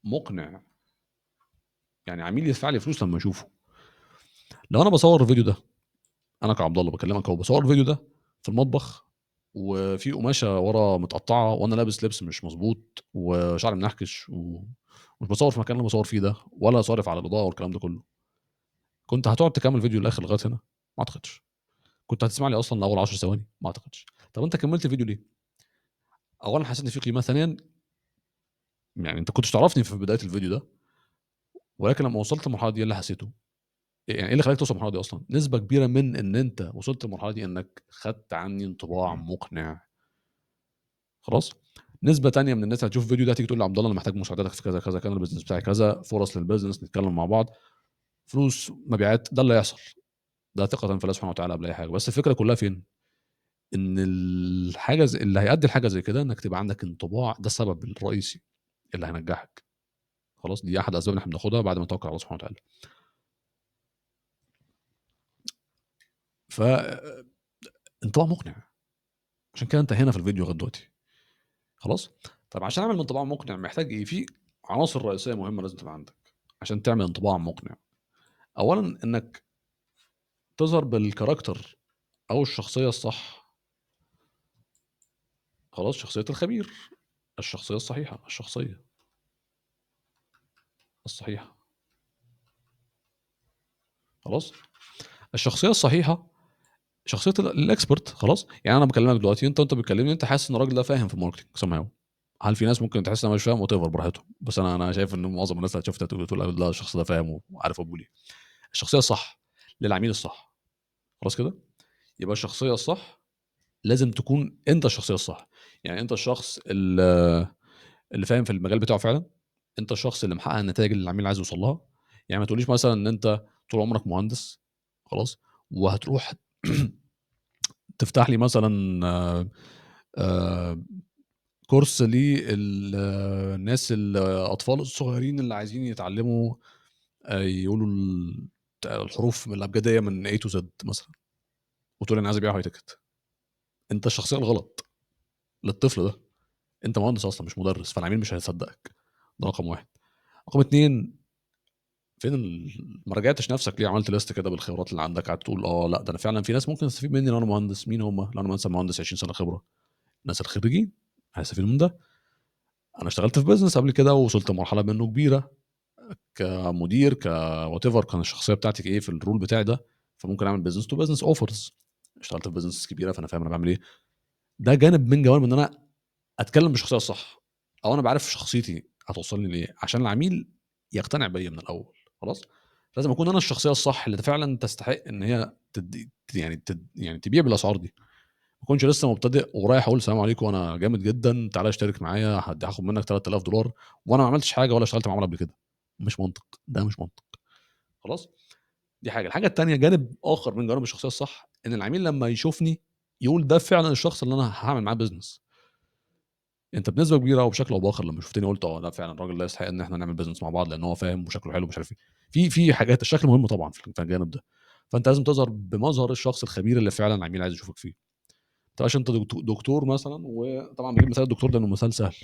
مقنع، يعني عميل يدفع لي فلوس لمّا يشوفه. لو أنا باصوّر الفيديو ده، أنا كعبد الله باكلمك أهو، باصوّر الفيديو ده في المطبخ وفي قماشة ورا متقطّعة وأنا لابس لبس مش مضبوط وشعري منحكش ومش باصوّر في المكان اللي أنا باصوّر فيه ده ولا صارف على الإضاءة والكلام ده كلّه، كنت هتقعد تكمّل الفيديو للآخر لغاية هنا؟ ما أعتقدش. كنت هتسمع لي أصلًا لأول 10 ثواني؟ ما أعتقدش. طَب أنت كمّلت الفيديو ليه؟ أولًا حسّيت إن في قيمة، ثانيًا يعني أنت كنتش تعرفني في بداية الفيديو ده، ولكن لمّا وصلت للمرحلة دي إيه اللي حسّيته؟ يعني إيه اللي خلّاك توصل للمرحلة دي أصلًا؟ نسبة كبيرة من إن أنت وصلت للمرحلة دي إنّك خدت عني انطباع مقنع. خلاص؟ نسبة تانية من الناس هتشوف الفيديو ده هتيجي تقول لي: "عبد الله أنا محتاج مساعدتك في كذا، كذا، كذا، أنا الbusiness بتاعي كذا، فرص للbusiness نتكلم مع بعض." فلوس، مبيعات، ده اللي هيحصل. ده ثقةً في الله سبحانه وتعالى قبل أي حاجة. بس الفكرة كلّها فين؟ إن الحاجة اللي هيأدّي لحاجة زي كده إنّك تبقى عندك انطباع، ده السبب الرئيسي اللي هينجّحك. خلاص؟ دي أحد الأسباب اللي إحنا بناخدها بعد ما نتوكّل على الله سبحانه وتعالى. ف انطباع مقنع، عشان كده أنت هنا في الفيديو لغاية دلوقتي. خلاص؟ طَب عشان أعمل انطباع مقنع محتاج إيه؟ في عناصر رئيسية مهمة لازم تبقى عندك عشان تعمل انطباع مقنع. أولًا إنّك تظهر بالكاركتر أو الشخصية الصح. خلاص؟ شخصية الخبير، الشخصية الصحيحة، الشخصية الصحيحة. خلاص؟ الشخصية الصحيحة شخصية الexpert. خلاص؟ يعني أنا باكلمك دلوقتي، أنت وأنت بتكلمني أنت حاسس إن الراجل ده فاهم في الmarketing somehow. هل في ناس ممكن تحس إن هو مش فاهم؟ whatever براحتهم، بس أنا شايف إن معظم الناس اللي هتشوفها تقول لا الشخص ده فاهم وعارف هو بيقول إيه. الشخصية الصح للعميل الصح. خلاص كده؟ يبقى الشخصية الصح لازم تكون أنت الشخصية الصح. يعني أنت الشخص اللي فاهم في المجال بتاعه فعلًا، أنت الشخص اللي محقق النتايج اللي العميل عايز يوصل لها. يعني ما تقوليش مثلًا إن أنت طول عمرك مهندس، خلاص، وهتروح تفتح لي مثلًا آآ كورس الناس الأطفال الصغيرين اللي عايزين يتعلموا يقولوا الحروف الأبجدية من A to Z مثلًا، وتقول لي أنا عايز أبيع high ticket. أنت الشخصية الغلط للطفل ده. أنت مهندس أصلًا مش مدرس، فالعميل مش هيصدقك. ده رقم 1. رقم 2، فين ما راجعتش نفسك ليه؟ عملت list كده بالخبرات اللي عندك، قعدت تقول لأ ده أنا فعلًا في ناس ممكن تستفيد مني لو أنا مهندس. مين هم؟ لو أنا مثلًا مهندس 20 سنة خبرة، الناس الخريجين هيستفيدوا من ده. أنا اشتغلت في business قبل كده ووصلت لمرحلة منه كبيرة كمدير whatever كان الشخصية بتاعتي إيه في الrole بتاعي ده، فممكن أعمل business to business offers. اشتغلت في business كبيرة فأنا فاهم أنا باعمل إيه. ده جانب من جوانب إن أنا أتكلم بالشخصية الصح، أو أنا عارف شخصيتي هتوصلني لإيه، عشان العميل يقتنع بيّا من الأول. خلاص؟ لازم أكون أنا الشخصية الصح اللي فعلًا تستحق إن هي يعني تبيع بالأسعار دي. ما أكونش لسه مبتدئ ورايح أقول السلام عليكم أنا جامد جدًا، تعالَ اشترك معايا هاخد منك $3000 وأنا ما عملتش حاجة ولا اشتغلت معاهم قبل كده. مش منطق، ده مش منطق. خلاص؟ دي حاجة. الحاجة التانية جانب آخر من جوانب الشخصية الصح، إن العميل لمّا يشوفني يقول ده فعلا الشخص اللي انا هعمل معاه بزنس. انت بنسبه كبيره او بشكل او باخر لما شفتني قلت اه لا فعلا الراجل ده يستحق ان احنا نعمل بزنس مع بعض، لان هو فاهم وشكله حلو ومش عارف ايه. في حاجات الشكل مهم طبعا في الجانب ده. فانت لازم تظهر بمظهر الشخص الخبير اللي فعلا العميل عايز يشوفك فيه. ما تبقاش انت دكتور مثلا، وطبعا بجيب مثال الدكتور ده انه مثال سهل.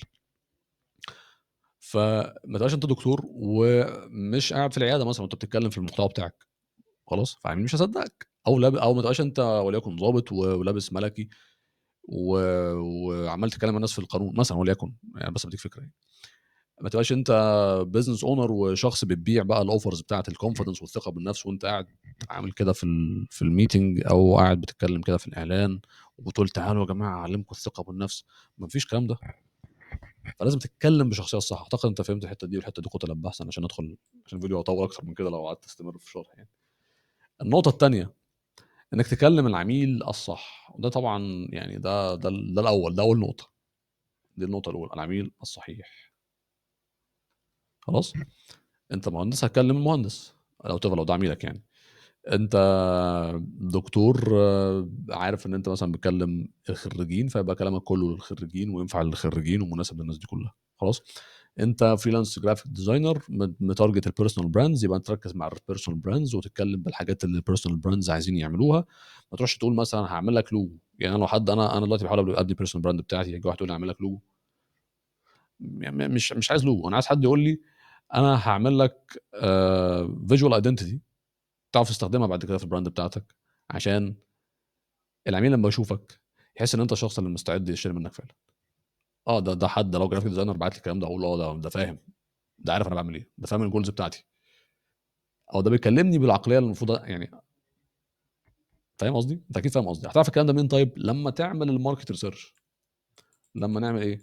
فما تبقاش انت دكتور ومش قاعد في العياده مثلا وانت بتتكلم في المحتوى بتاعك، خلاص فالعميل مش هيصدقك. او ما تبقاش انت وليكن ضابط ولابس ملكي و... وعمال تتكلم مع الناس في القانون مثلا وليكن، يعني بس بديك فكره يعني. ما تبقاش انت بزنس اونر وشخص بتبيع بقى الاوفرز بتاعه الكونفدنس والثقه بالنفس، وانت قاعد عامل كده في الميتنج او قاعد بتتكلم كده في الاعلان وبتقول تعالوا يا جماعه اعلمكم الثقه بالنفس. ما فيش الكلام ده. فلازم تتكلم بشخصيه صح. اعتقد انت فهمت الحته دي، والحته دي كنت لبها احسن عشان ادخل، عشان الفيديو هيطول اكتر من كده لو قعدت تستمر في الشرح يعني. النقطه الثانيه انك تكلم العميل الصح، وده طبعا يعني ده الاول، ده اول نقطه. دي النقطه الاولى، العميل الصحيح. خلاص. انت مهندس هتكلم المهندس، لو ده عميلك يعني. انت دكتور عارف ان انت مثلا بتكلم الخريجين، فيبقى كلامك كله للخريجين وينفع للخريجين ومناسب للناس دي كلها. خلاص. انت فريلانس جرافيك ديزاينر متارجت البيرسونال براندز، يبقى انت تركز مع البيرسونال براندز وتتكلم بالحاجات اللي البيرسونال براندز عايزين يعملوها. ما تروحش تقول مثلا هعمل لك لوجو. يعني انا لو حد، انا دلوقتي بحاول ابني بيرسونال براند بتاعتي، يجي واحد يقول لي هعمل لك لوجو. يعني مش عايز لوجو، انا عايز حد يقول لي انا هعمل لك فيجوال ايدنتيتي تعرف تستخدمها بعد كده في البراند بتاعتك، عشان العميل لما يشوفك يحس ان انت الشخص اللي مستعد يشتري منك فعلا. اه ده حد لو جرافيك ديزاينر بعت لي الكلام ده اقول اه ده فاهم، ده عارف انا بعمل ايه، ده فاهم الجولز بتاعتي، او ده بيكلمني بالعقليه اللي المفروض يعني. فاهم قصدي؟ انت اكيد فاهم قصدي. هتعرف الكلام ده منين؟ طيب لما تعمل الماركت ريسيرش. لما نعمل ايه؟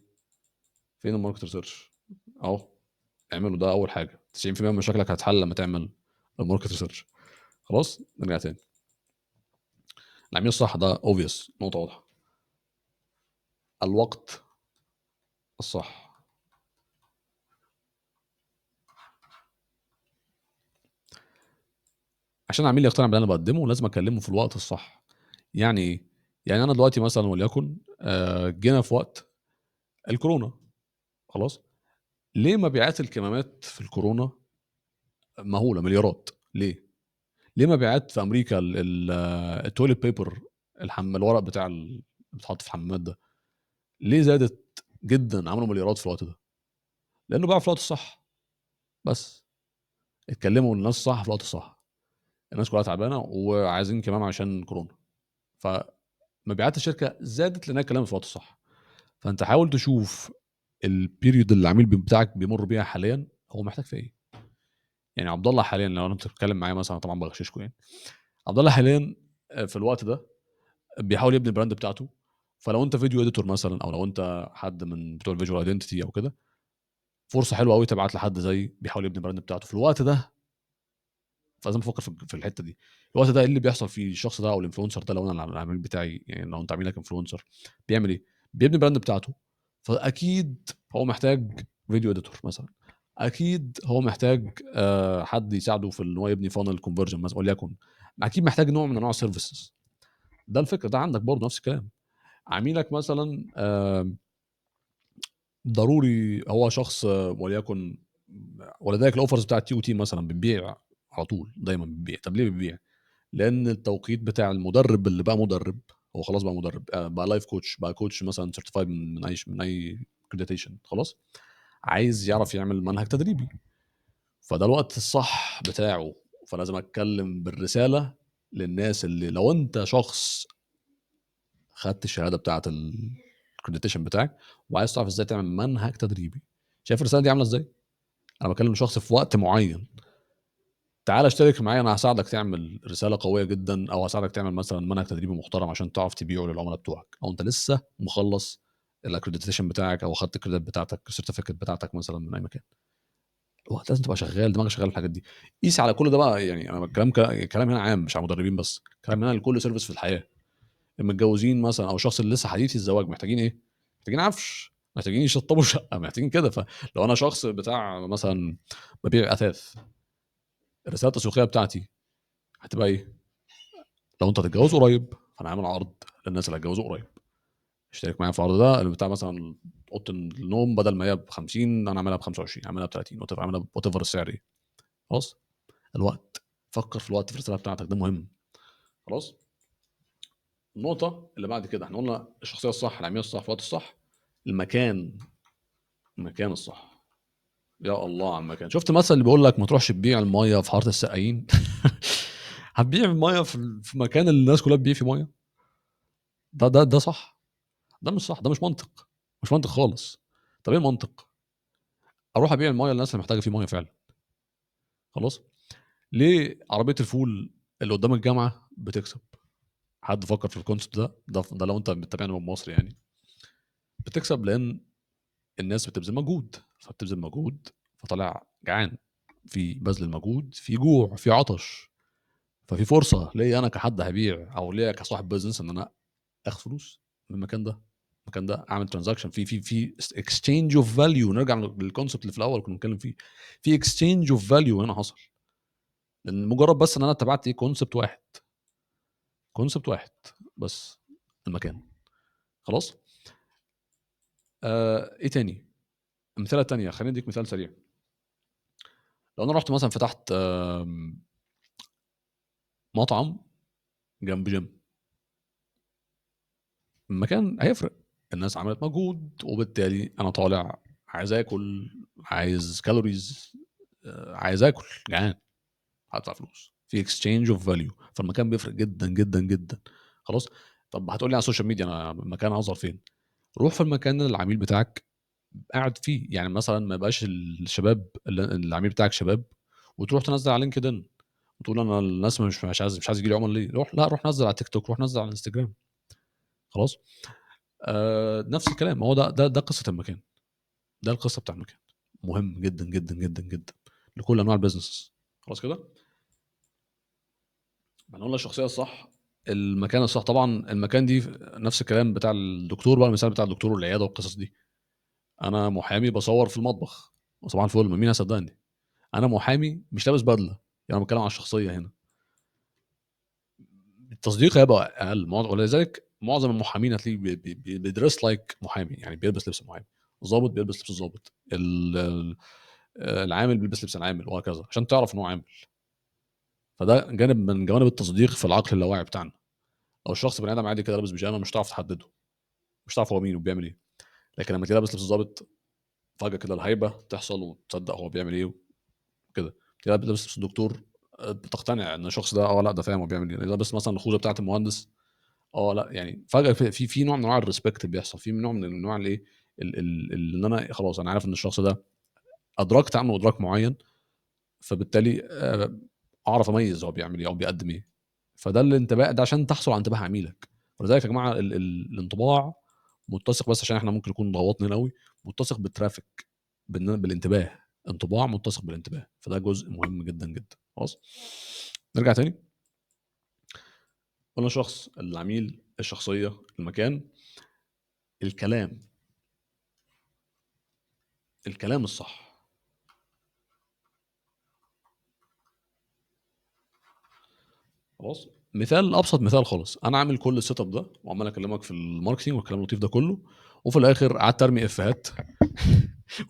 فين الماركت ريسيرش؟ اهو اعمله، ده اول حاجه. 90% من مشاكلك هتحل لما تعمل الماركت ريسيرش. خلاص نرجع تاني. العميل الصح ده اوبفيوس، نقطه واضحه. الوقت الصح. عشان العميل يقتنع باللي انا بقدمه لازم اكلمه في الوقت الصح. يعني ايه؟ يعني انا دلوقتي مثلا وليكن جينا في وقت الكورونا. خلاص. ليه مبيعات الكمامات في الكورونا مهوله مليارات؟ ليه مبيعات في امريكا التويلت بيبر، الورق بتاع اللي بيتحط في الحمامات ده، ليه زادت جدا، عملوا مليارات في الوقت ده؟ لانه باعوا في الوقت الصح. بس اتكلموا للناس صح في الوقت الصح. الناس كلها تعبانه وعايزين كمامه عشان كورونا، فمبيعات الشركه زادت لانها اتكلمت في الوقت الصح. فانت حاول تشوف البيريود اللي العميل بتاعك بيمر بيها حاليا هو محتاج في ايه. يعني عبد الله حاليا، لو انت بتتكلم معايا مثلا، طبعا بغششكوا يعني، عبد الله حاليا في الوقت ده بيحاول يبني البراند بتاعته. فلو انت فيديو اديتور مثلا، او لو انت حد من بتوع الفيجوال ايدنتيتي او كده، فرصه حلوه قوي تبعت لحد زي بيحاول يبني البراند بتاعته في الوقت ده. فلازم افكر في الحته دي. الوقت ده ايه اللي بيحصل فيه الشخص ده او الانفلونسر ده؟ لو انا العميل بتاعي يعني، لو انت عميلك انفلونسر، بيعمل ايه؟ بيبني البراند بتاعته. فاكيد هو محتاج فيديو اديتور مثلا. اكيد هو محتاج حد يساعده في ان هو يبني فانل كونفرجن مثلا وليكن. اكيد محتاج نوع من انواع السيرفيسز. ده الفكره، ده عندك برضه نفس الكلام. عميلك مثلا ضروري هو شخص وليكن، ولذلك الاوفرز بتاعت تي او تي مثلا بتبيع على طول، دايما بتبيع. طب ليه بتبيع؟ لان التوقيت بتاع المدرب اللي بقى مدرب، هو خلاص بقى مدرب، بقى لايف كوتش، بقى كوتش مثلا سيرتيفايد من اي كريديتيشن. خلاص. عايز يعرف يعمل منهج تدريبي، فده الوقت الصح بتاعه. فلازم اتكلم بالرساله للناس اللي، لو انت شخص خدت الشهاده بتاعه الكريديتيشن بتاعك وعايز تعرف ازاي تعمل منهج تدريبي، شايف الرساله دي عامله ازاي؟ انا بكلم شخص في وقت معين، تعال اشترك معايا، انا هساعدك تعمل رساله قويه جدا، او هساعدك تعمل مثلا منهج تدريبي محترم عشان تعرف تبيعه للعملاء بتوعك، او انت لسه مخلص الاكريديتيشن بتاعك او خدت الكريدت بتاعتك، السيرتيفيكت بتاعتك مثلا من اي مكان. وقت لازم تبقى شغال دماغك شغال في الحاجات دي. قيس على كل ده بقى. يعني انا كلام هنا عام مش على مدربين بس، كلام هنا لكل سيرفيس في الحياه. المتجوزين مثلا او الشخص اللي لسه حديث الزواج محتاجين ايه؟ محتاجين عفش، محتاجين يشطبوا شقه، محتاجين كده. فلو انا شخص بتاع مثلا ببيع اثاث، الرساله التسويقيه بتاعتي هتبقى ايه؟ لو انت هتتجوز قريب فانا عامل عرض الناس اللي هيتجوزوا قريب اشترك معايا في العرض ده، اللي بتاع مثلا اوضه النوم بدل ما هي ب 50 انا اعملها ب 25، اعملها ب 30، اعملها وات ايفر السعر ايه. خلاص. الوقت، فكر في الوقت في الرساله بتاعتك، ده مهم. خلاص. النقطه اللي بعد كده احنا قلنا الشخصيه الصح، العميل الصح، في الوقت الصح، المكان، المكان الصح. يا الله على المكان. شفت مثل اللي بيقول لك ما تروحش تبيع الميه في حاره السقايين؟ هتبيع الميه في مكان اللي الناس كلها بتبيع فيه ميه؟ ده صح؟ ده مش صح، ده مش منطق، مش منطق خالص. طب ايه المنطق؟ اروح ابيع الميه للناس اللي محتاجه فيه ميه فعلا. خلاص. ليه عربيه الفول اللي قدام الجامعه بتكسب؟ حد فكر في الكونسبت ده لو انت بتتابعني من مصر يعني. بتكسب لان الناس بتبذل مجهود، فبتبذل مجهود فطلع جعان، في بذل المجهود في جوع في عطش، ففي فرصه ليا انا كحد هبيع او ليا كصاحب بزنس ان انا اخد فلوس من المكان ده. المكان ده اعمل ترانزاكشن في اكسشينج اوف فاليو. نرجع للكونسبت اللي في الاول كنا بنتكلم فيه، في اكسشينج اوف فاليو هنا حصل. لان مجرد بس ان انا اتبعت ايه كونسبت واحد، كونسبت واحد بس، المكان. خلاص. ايه تاني؟ امثله تانية، خليني اديك مثال سريع. لو انا رحت مثلا فتحت مطعم جنب جيم، المكان هيفرق. الناس عملت مجهود وبالتالي انا طالع عايز اكل، عايز كالوريز، عايز اكل، جعان، هدفع فلوس، في اكسشينج اوف فاليو. فالمكان بيفرق جدا جدا جدا. خلاص. طب هتقول لي على السوشيال ميديا انا مكان اظهر فين؟ روح في المكان اللي العميل بتاعك قاعد فيه. يعني مثلا ما يبقاش الشباب العميل بتاعك شباب وتروح تنزل على لينكدين وتقول انا الناس مش عايز يجي لي عملاء ليه؟ روح، لا، روح نزل على تيك توك، روح نزل على انستجرام. خلاص. نفس الكلام. هو ده قصه المكان، ده القصه بتاع المكان. مهم جدا جدا جدا جدا لكل انواع البيزنس. خلاص كده. هنقول الشخصيه الصح، المكان الصح. طبعا المكان دي نفس الكلام بتاع الدكتور بقى، المثال بتاع الدكتور والعياده والقصص دي. انا محامي بصور في المطبخ، وصباح الفل، مين هيصدقني؟ انا محامي مش لابس بدله، يعني انا بتكلم عن الشخصيه هنا. التصديق هيبقى اقل، ولذلك معظم المحامين هتلاقيه بيدرس لايك محامي، يعني بيلبس لبس محامي. الضابط بيلبس لبس الضابط، العامل بيلبس لبس العامل، وهكذا، عشان تعرف ان هو عامل. فده جانب من جوانب التصديق في العقل اللاواعي بتاعنا. لو الشخص بني ادم عادي كده لابس بيجامه مش هتعرف تحدده، مش هتعرف هو مين وبيعمل ايه. لكن لما تلاقيه لابس لبس الضابط، فجاه كده الهيبه تحصل وتصدق هو بيعمل ايه وكده. تلاقيه لابس لبس الدكتور، بتقتنع ان الشخص ده لا ده فاهم هو بيعمل ايه. لابس مثلا الخوذه بتاعه المهندس، لا يعني فجاه في نوع من انواع الريسبكت بيحصل، في نوع من انواع الايه، ان انا خلاص انا عارف ان الشخص ده ادركت عنه ادراك معين، فبالتالي اعرف اميز هو بيعمل ايه او بيقدم ايه. فده الانتباه ده عشان تحصل على انتباه عميلك. ولذلك يا جماعه الانطباع متسق، بس عشان احنا ممكن يكون ضغطنا هنا قوي، متسق بالترافيك، بالانتباه. انطباع متسق بالانتباه، فده جزء مهم جدا جدا. خلاص. نرجع تاني. قلنا شخص، العميل، الشخصيه، المكان، الكلام، الكلام الصح. خلاص. مثال، ابسط مثال خالص، انا عامل كل السيت اب ده وعمال اكلمك في الماركتنج والكلام اللطيف ده كله، وفي الاخر قعدت ارمي افيهات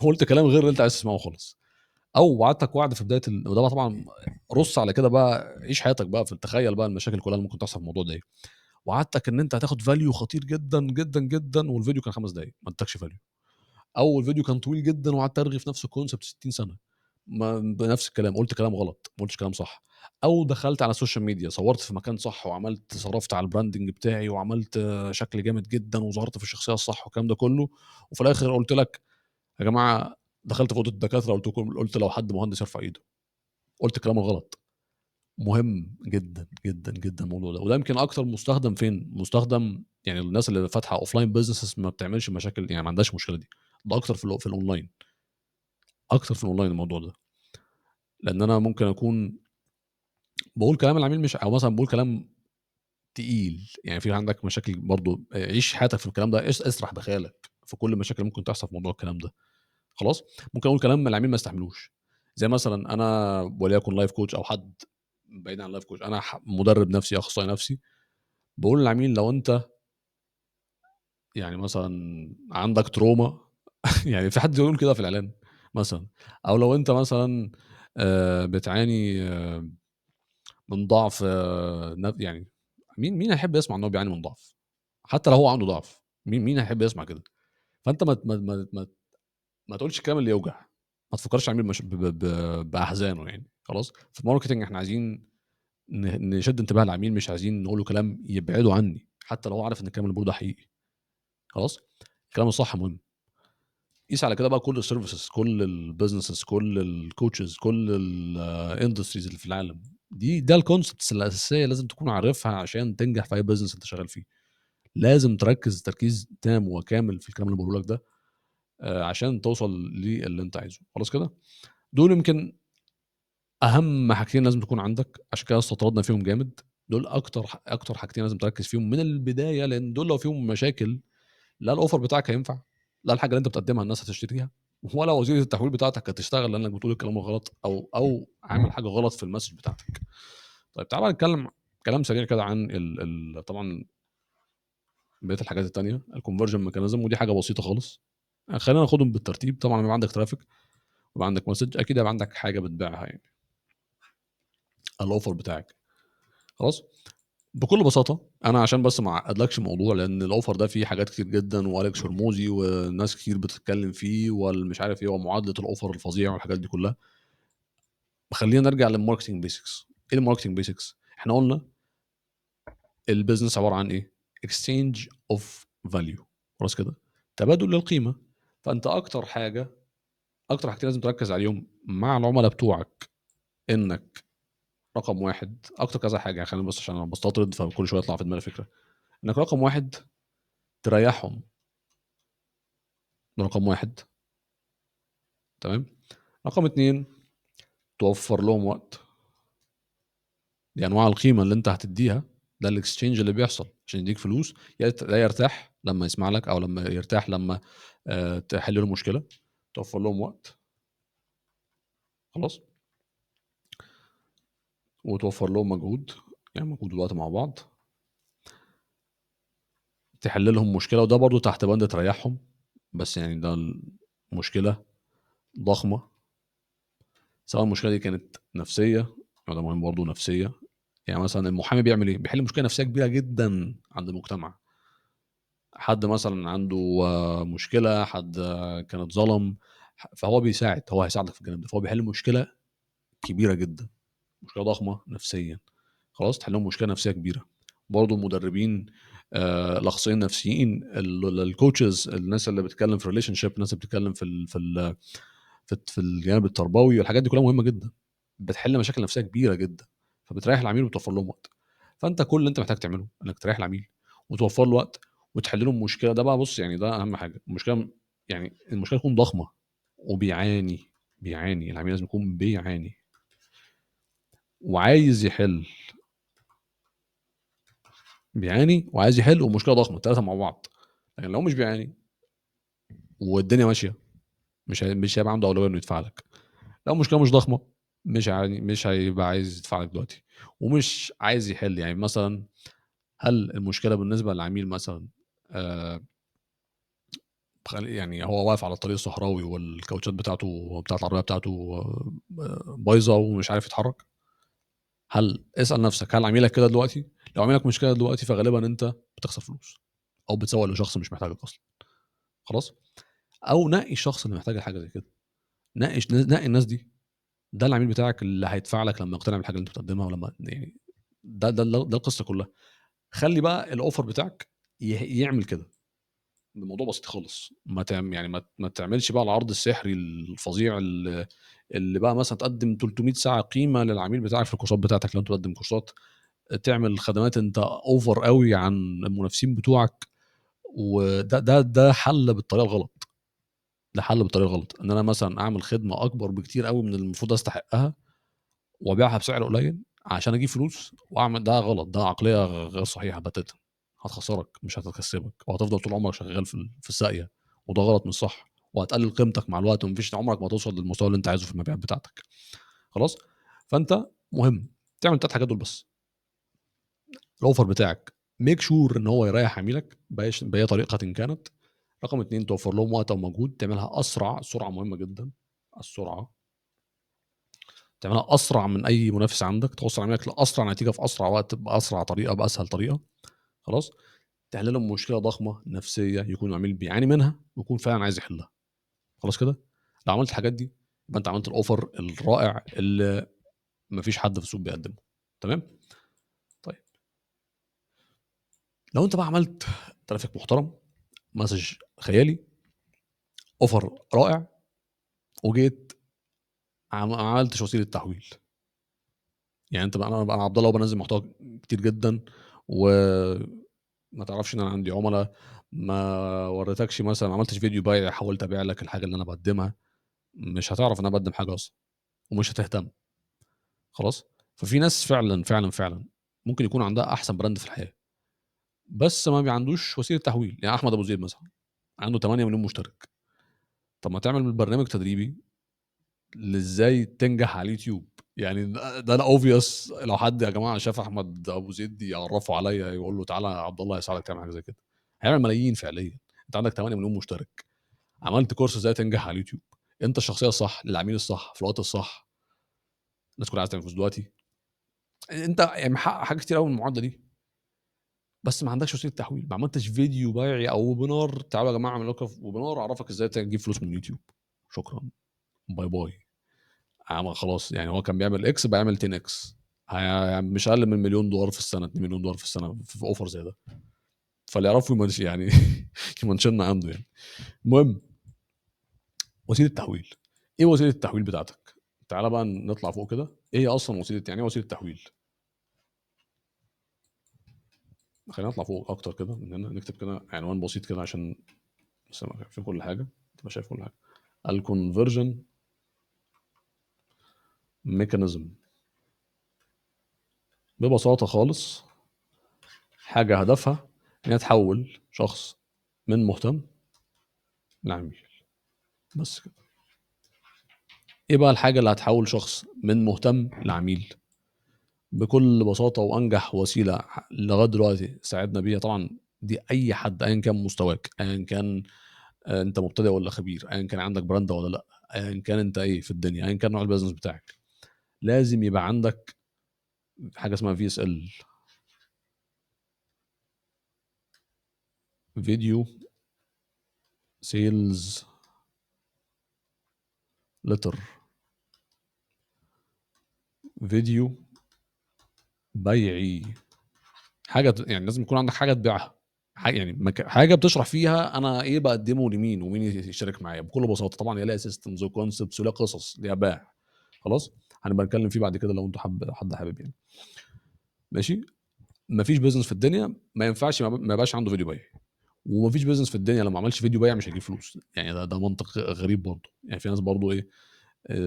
وقلت كلام غير اللي انت عايز تسمعه خالص. او وعدتك وعد في بدايه وده بقى طبعا رص على كده بقى، عيش حياتك بقى في التخيل بقى المشاكل كلها اللي ممكن تحصل في الموضوع ده إيه. وعدتك ان انت هتاخد فاليو خطير جدا جدا جدا، والفيديو كان 5 دقايق ما ادتكش فاليو. او الفيديو كان طويل جدا وقعدت ارغي في نفس الكونسبت 60 سنه، ما بنفس الكلام، قلت كلام غلط، ما قلتش كلام صح. او دخلت على السوشيال ميديا، صورت في مكان صح وعملت صرفت على البراندنج بتاعي وعملت شكل جامد جدا وظهرت في الشخصيه الصح والكلام ده كله، وفي الاخر قلت لك يا جماعه، دخلت في اوضه الدكاتره قلت لكم، قلت لو حد مهندس يرفع ايده، قلت الكلام الغلط. مهم جدا جدا جدا الموضوع ده. وده يمكن اكتر مستخدم فين، مستخدم يعني الناس اللي فاتحه اوف لاين بزنسز ما بتعملش مشاكل، يعني ما عندهاش المشكله دي. ده اكتر في الاونلاين، اكتر في الاونلاين الموضوع ده. لان انا ممكن اكون بقول كلام العميل مش، او مثلا بقول كلام تقيل. يعني في عندك مشاكل برضو، عيش حياتك في الكلام ده، اسرح بخيالك في كل المشاكل اللي ممكن تحصل في موضوع الكلام ده. خلاص. ممكن اقول كلام العميل ما يستحملوش، زي مثلا انا وليكن لايف كوتش او حد بعيد عن لايف كوتش، انا مدرب نفسي، اخصائي نفسي، بقول للعميل لو انت يعني مثلًا عندك تروما يعني في حد يقول كده في الإعلان مثلًا، أو لو أنت مثلًا بتعاني من ضعف يعني مين هيحب يسمع إن هو بيعاني من ضعف؟ حتى لو هو عنده ضعف، مين هيحب يسمع كده؟ فأنت ما تقولش الكلام اللي يوجع، ما تفكّرش العميل مش بأحزانه يعني، خلاص؟ في الmarketing إحنا عايزين نشد انتباه العميل، مش عايزين نقول له كلام يبعده عني، حتى لو هو عارف إن الكلام اللي باقوله ده حقيقي، خلاص؟ الكلام الصح مهم. قيس على كده بقى كل الservices، كل الbusinesses، كل الcoaches، كل الindustries اللي في العالم، ده الconcepts الأساسية لازم تكون عارفها عشان تنجح في أي business أنت شغال فيه. لازم تركّز تركيز تام وكامل في الكلام اللي باقوله لك ده، عشان توصل للي أنت عايزه، خلاص كده؟ دول يمكن أهم حاجتين لازم تكون عندك، عشان كده استطردنا فيهم جامد. دول أكتر حاجتين لازم تركّز فيهم من البداية، لإن دول لو فيهم مشاكل لا الoffer بتاعك هينفع، لا الحاجة اللي أنت بتقدّمها الناس هتشتريها، ولا وسيلة التحويل بتاعتك هتشتغل لإنّك بتقول الكلام الغلط أو عامل حاجة غلط في الmessage بتاعتك. طيب تعالَ نتكلّم كلام سريع كده عن طبعًا بقية الحاجات التانية الconversion mechanism، ودي حاجة بسيطة خالص. خلّينا ناخدهم بالترتيب. طبعًا لمّا يبقى عندك traffic ويبقى عندك message أكيد هيبقى عندك حاجة بتبيعها يعني، الoffer بتاعك، خلاص؟ بكل بساطة أنا عشان بس ما أعقّدلكش الموضوع، لإن الoffer ده فيه حاجات كتير جدًا وآلِك شرموزي وناس كتير بتتكلّم فيه مش عارف إيه، ومعادلة الoffer الفظيع والحاجات دي كلّها. خلّينا نرجع للmarketing basics. إيه الmarketing basics؟ إحنا قُلنا الbusiness عبارة عن إيه؟ exchange of value، خلاص كده؟ تبادل للقيمة. فأنت أكتر حاجتين لازم تركّز عليهم مع العُملا بتوعك، إنّك رقم 1 أكتر كذا حاجة، يعني خلّيني بس عشان أنا باستطرد فكل شوية يطلع في دماغي فكرة. إنّك رقم 1 تريّحهم، ده رقم 1 تمام. رقم 2 توفّر لهم وقت. دي أنواع القيمة اللي أنت هتدّيها، ده الexchange اللي بيحصل عشان يدّيك فلوس. يا يرتاح لمّا يسمع لك، أو لمّا يرتاح لمّا تحل له مشكلة، توفّر لهم وقت، خلاص، وتوفّر لهم مجهود، يعني مجهود ووقت مع بعض، تحل لهم مشكلة، وده برضه تحت بند تريّحهم، بس يعني ده مشكلة ضخمة، سواء المشكلة دي كانت نفسية، وده مهم برضه نفسية. يعني مثلًا المحامي بيعمل إيه؟ بيحل مشكلة نفسية كبيرة جدًا عند المجتمع. حد مثلًا عنده مشكلة، حد كان اتظلم، فهو بيساعد، هو هيساعدك في الجانب ده، فهو بيحل مشكلة كبيرة جدًا، مشكلة ضخمة نفسيًا، خلاص، تحل لهم مشكلة نفسية كبيرة. برضه المدربين الأخصائيين النفسيين، الcoaches، الناس اللي بتتكلم في relationship، الناس اللي بتتكلم في الجانب التربوي، والحاجات دي كلها مهمة جدًا، بتحل مشاكل نفسية كبيرة جدًا، فبتريّح العميل وبتوفّر لهم وقت. فأنت كل اللي أنت محتاج تعمله إنك تريّح العميل وتوفّر له وقت وتحل له المشكلة. ده بقى بُص، يعني ده أهم حاجة. يعني المشكلة تكون ضخمة بيعاني، العميل لازم يكون بيعاني وعايز يحل، بيعاني وعايز يحل ومشكلة ضخمة، ال3 مع بعض. لكن لو مش بيعاني والدنيا ماشية، مش هيبقى عنده أولوية إنه يدفع لك. لو المشكلة مش ضخمة، مش هيبقى عايز يدفع لك دلوقتي، ومش عايز يحل. يعني مثلًا هل المشكلة بالنسبة للعميل مثلًا آآ يعني هو واقف على الطريق الصحراوي والكاوتشات بتاعة العربية بتاعته بايظة ومش عارف يتحرك؟ اسأل نفسك هل عميلك كده دلوقتي؟ لو عميلك مش كده دلوقتي فغالبًا أنت بتخسر فلوس، أو بتسوّق لشخص مش محتاجك أصلًا، خلاص؟ أو نقي الشخص اللي محتاج الحاجة زي كده، نقي الناس دي. ده العميل بتاعك اللي هيدفع لك لمّا يقتنع بالحاجة اللي أنت بتقدمها، ولمّا يعني ده القصة كلها. خلّي بقى الoffer بتاعك يعمل كده. الموضوع بسيط خالص. يعني ما تعملش بقى العرض السحري الفظيع اللي بقى مثلًا تقدّم 300 ساعة قيمة للعميل بتاعك في الكورسات بتاعتك لو أنت بتقدّم كورسات، تعمل خدمات أنت over أوي عن المنافسين بتوعك. ده حَل بالطريقة الغلط، ده حَل بالطريقة الغلط. إن أنا مثلًا أعمل خدمة أكبر بكتير أوي من المفروض أستحقها وأبيعها بسعر قليل عشان أجيب فلوس ده غلط، ده عقلية غير صحيحة بتاتًا، هتخسّرك مش هتكسّبك، وهتفضل طول عمرك شغّال في الساقية، وده غلط مش صح، وهتقلل قيمتك مع الوقت، عمرك ما هتوصل للمستوى اللي أنت عايزه في المبيعات بتاعتك، خلاص؟ فأنت مهم تعمل ال3 حاجات دول بس. الoffer بتاعك ميك شور ان هو يريح عميلك باي طريقه كانت. رقم 2 توفر لهم وقت او مجهود، تعملها اسرع. السرعه مهمه جدا. السرعه تعملها اسرع من اي منافس عندك، توصل عميلك لاسرع نتيجه في اسرع وقت باسرع طريقه باسهل طريقه. خلاص. تحل لهم مشكله ضخمه نفسيه يكون العميل بيعاني منها ويكون فعلا عايز يحلها. خلاص كده. لو عملت الحاجات دي يبقى انت عملت الاوفر الرائع اللي مفيش حد في السوق بيقدمه. تمام. طيب لو انت بقى عملت ترافيك محترم، مسج خيالي، اوفر رائع، وجيت ما عملتش وسيله تحويل. يعني انت بقى انا عبد الله وبنزل محتوى كتير جدا، وما تعرفش ان انا عندي عملاء، ما وريتكش مثلا، ما عملتش فيديو بايع حاولت ابيع لك الحاجه اللي انا بقدمها، مش هتعرف ان انا بقدم حاجه اصلا ومش هتهتم. خلاص. ففي ناس فعلا فعلا فعلا ممكن يكون عندها احسن براند في الحياه بس ما عندوش وسيله تحويل. يعني احمد ابو زيد مثلا عنده 8 مليون مشترك. طب ما تعمل برنامج تدريبي ازاي تنجح على اليوتيوب. يعني ده انا اوفيوس، لو حد يا جماعه شاف احمد ابو زيد يعرفه عليا يقول له تعالى يا عبد الله يساعدك تعمل حاجه زي كده، هيعمل ملايين فعليا. انت عندك 8 مليون مشترك، عملت كورس ازاي تنجح على اليوتيوب، انت الشخصيه الصح للعميل الصح في الوقت الصح. الناس كلها عايزه تعمل فلوس دلوقتي، انت يعني محقق حاجات كتير قوي من المعادله دي، بس ما عندكش وسيله تحويل، ما عملتش فيديو بيعي او ويبينار. تعالوا يا جماعه اعمل لكم ويبينار اعرفك ازاي تجيب فلوس من اليوتيوب. شكرا، باي باي. خلاص. يعني هو كان بيعمل اكس بيعمل 10 اكس، يعني مش اقل من مليون دولار في السنه، 2 مليون دولار في السنه في اوفر زي ده. فاللي يعرفوا يمنش يعني يمنشنا عنده يعني. المهم، وسيله التحويل. ايه وسيله التحويل بتاعتك؟ تعالى بقى نطلع فوق كده. ايه هي اصلا وسيله، يعني ايه وسيله تحويل؟ خلينا نطلع فوق اكتر كده من هنا، نكتب كده عنوان بسيط كده عشان بس في كل حاجه تبقى شايف كل حاجه. الكونفرجن ميكانيزم. ببساطه خالص، حاجه هدفها ان هي تحول شخص من مهتم لعميل. بس كده. ايه بقى الحاجه اللي هتحول شخص من مهتم لعميل؟ بكل بساطه وانجح وسيله لغايه دلوقتي ساعدنا بيها طبعا، دي اي حد ايا كان مستواك، ايا كان انت مبتدئ ولا خبير، ايا كان عندك براند ولا لا، ايا كان انت ايه في الدنيا، ايا كان نوع البيزنس بتاعك، لازم يبقى عندك حاجه اسمها في اس ال، فيديو سيلز لتر. فيديو بيعي. حاجه يعني لازم يكون عندك حاجه تبيعها، حاجه يعني حاجه بتشرح فيها انا ايه بقدمه لمين ومين يشترك معايا. بكل بساطه طبعا هي لها سيستمز وكونسبتس ولها قصص ليها باع. خلاص. هنبقى نتكلم فيه بعد كده لو انتوا حد حابب يعني. ماشي. مفيش بيزنس في الدنيا ما ينفعش ما يبقاش عنده فيديو بيع، ومفيش بيزنس في الدنيا لو ما عملش فيديو بيع مش هيجيب فلوس. يعني ده منطق غريب برضه. يعني في ناس برضه ايه،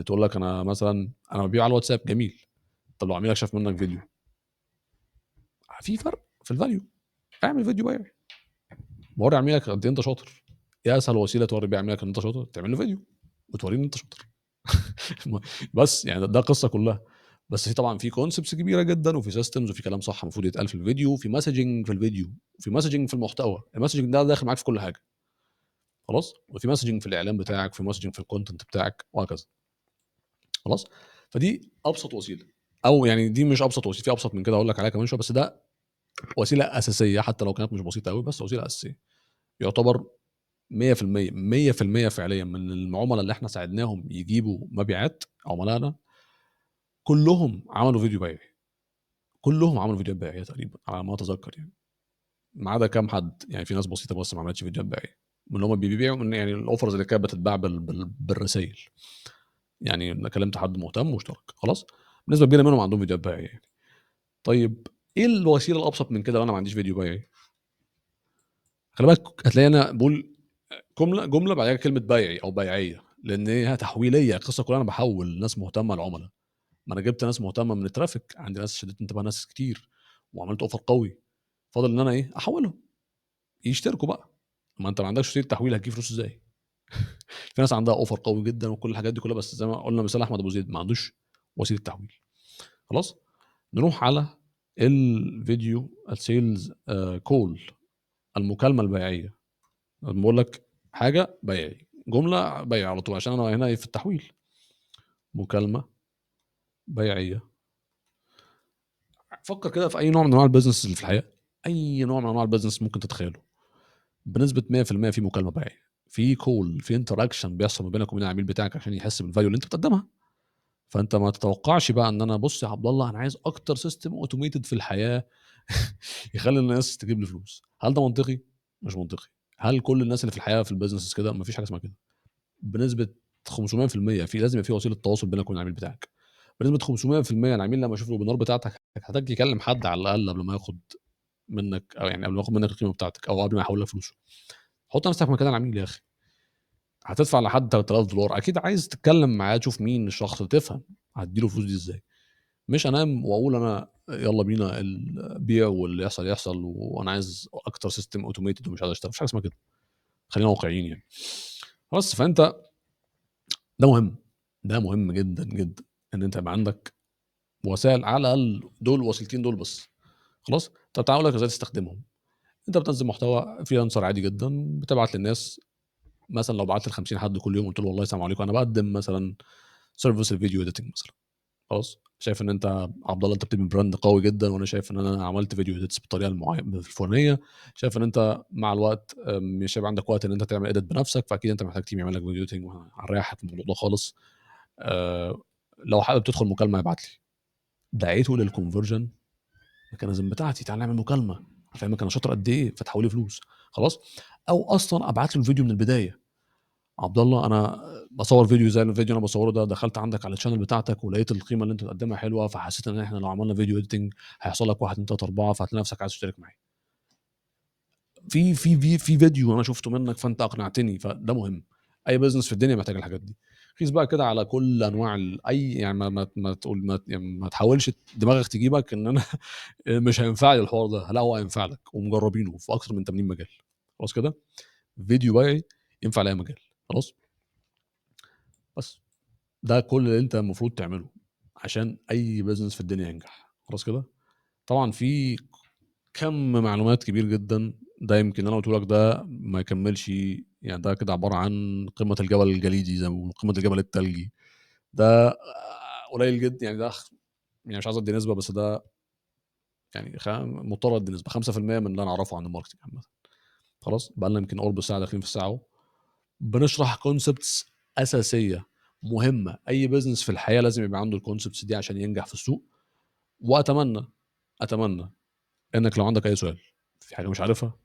تقول لك انا مثلا انا ببيع على الواتساب، جميل. طب لو عميلك شاف منك فيديو، في فرق في الفاليو. اعمل فيديو بيع، وري عميلك قد ايه انت شاطر. ايه اسهل وسيله توري بيها عميلك ان انت شاطر؟ تعمل له فيديو وتوريه ان انت شاطر. بس يعني ده القصه كلها. بس في طبعا في كونسبتس كبيره جدا، وفي سيستمز، وفي كلام صح المفروض يتقال في الفيديو، وفي مسجنج في الفيديو، وفي مسجنج في المحتوى. المسجنج ده داخل معاك في كل حاجه. خلاص. وفي مسجنج في الاعلان بتاعك، في مسجنج في الكونتنت بتاعك، وهكذا. خلاص. فدي ابسط وسيله، او يعني دي مش ابسط وسيله، في ابسط من كده اقول لك عليها كمان شويه، بس ده وسيله اساسيه حتى لو كانت مش بسيطه قوي، بس وسيله اساسيه. يعتبر 100% 100% فعليا من العملاء اللي احنا ساعدناهم يجيبوا مبيعات، عملائنا كلهم عملوا فيديو بيعي. كلهم عملوا فيديوهات بيعيه تقريبا على ما اتذكر يعني. ما عدا كام حد، يعني في ناس بسيطه بس ما عملتش فيديوهات بيعيه من اللي هم بيبيعوا من يعني الاوفرز اللي كانت بتتباع بالرسائل. يعني انا كلمت حد مهتم واشترك خلاص، نسبه كبيره منهم عندهم فيديوهات بيعيه يعني. طيب ايه الوسيله الابسط من كده لو انا ما عنديش فيديو بيعي؟ خلي بالك هتلاقي انا بقول جمله بعدها كلمه بيعي او بيعيه، لان هي تحويليه. القصه كلها انا بحول ناس مهتمه لعملاء. ما انا جبت ناس مهتمه من الترافيك، عندي ناس شدت انتباه ناس كتير، وعملت اوفر قوي، فاضل ان انا ايه احولهم يشتركوا بقى. ما انت ما عندكش وسيله تحويل هتجيب فلوس ازاي؟ في ناس عندها اوفر قوي جدا وكل الحاجات دي كلها، بس زي ما قلنا مثال احمد ابو زيد ما عندوش وسيله تحويل. خلاص. نروح على الفيديو السيلز كول، المكالمه البيعيه. لما بقول لك حاجه بيعي، جمله بيع على طول، عشان انا هنا في التحويل. مكالمه بيعيه. فكر كده في اي نوع من انواع البيزنس اللي في الحياه، اي نوع من انواع البيزنس ممكن تتخيله، بنسبه 100% في مكالمه بيعيه، في كول، في انتراكشن بيحصل ما بينك وبين العميل بتاعك عشان يحس بالفاليو اللي انت بتقدمها. فانت ما تتوقعش بقى ان انا بص يا عبد الله انا عايز اكتر سيستم اوتوميتد في الحياه يخلي الناس تجيب لي فلوس. هل ده منطقي؟ مش منطقي. هل كل الناس اللي في الحياه في البيزنس كده؟ مفيش حاجه اسمها كده. بنسبه 500% في لازم يبقى في وسيله تواصل بينك وبين العميل بتاعك. بنسبه 500% العميل لما يشوف الويبينار بتاعتك هيحتاج يكلم حد على الاقل قبل ما ياخد منك، او يعني قبل ما ياخد منك القيمه بتاعتك، او قبل ما يحول لك فلوسه. حط نفسك مكان العميل يا اخي. هتدفع لحد 3000 دولار، اكيد عايز تتكلم معاه تشوف مين الشخص، تفهم هتديله فلوس دي ازاي. مش انام واقول انا يلا بينا البيع واللي يحصل يحصل وانا عايز اكتر سيستم اوتوميتد ومش عايز اشتغل. مفيش حاجه اسمها كده. خلينا واقعيين يعني. بس فانت ده مهم، ده مهم جدا جدا ان انت يبقى عندك وسائل، على الاقل دول وسيلتين دول بس. خلاص. طب تعالى اقول لك ازاي تستخدمهم. انت بتنزل محتوى فريلانسر عادي جدا، بتبعت للناس. مثلا لو بعت ل 50 حد كل يوم قلت له والله السلام عليكم انا بقدم مثلا سيرفيس الفيديو اديتنج مثلا. خلاص. شايف ان انت عبد الله انت بتبني براند قوي جدا، وانا شايف ان انا عملت فيديو اديتس بالطريقه المعينه الفلانيه. شايف ان انت مع الوقت مش هيبقى عندك وقت ان انت تعمل اديت بنفسك، فاكيد انت محتاج تيم يعمل لك فيديو اديتنج، وهنريحك في الموضوع ده خالص. لو حابب تدخل مكالمه ابعت لي. دعيته للكونفرجن الميكانيزم بتاعتي، تعالى نعمل مكالمه افهمك انا شاطر قد ايه فتحولي فلوس. خلاص. او اصلا ابعت له الفيديو من البدايه. عبد الله انا بصور فيديو زي الفيديو انا بصوره ده، دخلت عندك على الشانل بتاعتك ولقيت القيمه اللي انت بتقدمها حلوه، فحسيت ان احنا لو عملنا فيديو اديتنج هيحصل لك 1 2 3 4، فهتلاقي نفسك عايز تشترك معايا. في فيديو انا شفته منك فانت اقنعتني، فده مهم. اي بزنس في الدنيا محتاج الحاجات دي. قيس بقى كده على كل انواع اي يعني ما تقول ما, يعني ما تحاولش دماغك تجيبك ان انا مش هينفع لي الحوار ده. لا، هو هينفع لك ومجربينه في اكثر من 80 مجال. خلاص كده. فيديو بقى ينفع لاي مجال. خلاص. بس ده كل اللي انت المفروض تعمله عشان اي بزنس في الدنيا ينجح. خلاص كده. طبعا في كم معلومات كبير جدا، ده يمكن انا قلت لك ده ما يكملش. يعني ده كده عباره عن قمه الجبل الجليدي زي ما بيقولوا، قمه الجبل الثلجي. ده قليل جدا يعني. ده يعني مش عايز ادي نسبه، بس ده يعني مضطر ادي نسبه 5% من اللي انا اعرفه عن الماركتنج عامه. خلاص. بقى لنا يمكن قرب ساعه داخلين في الساعه اهو، بنشرح كونسبتس اساسيه مهمه. اي بزنس في الحياه لازم يبقى عنده الكونسبتس دي عشان ينجح في السوق. واتمنى انك لو عندك اي سؤال في حاجه مش عارفها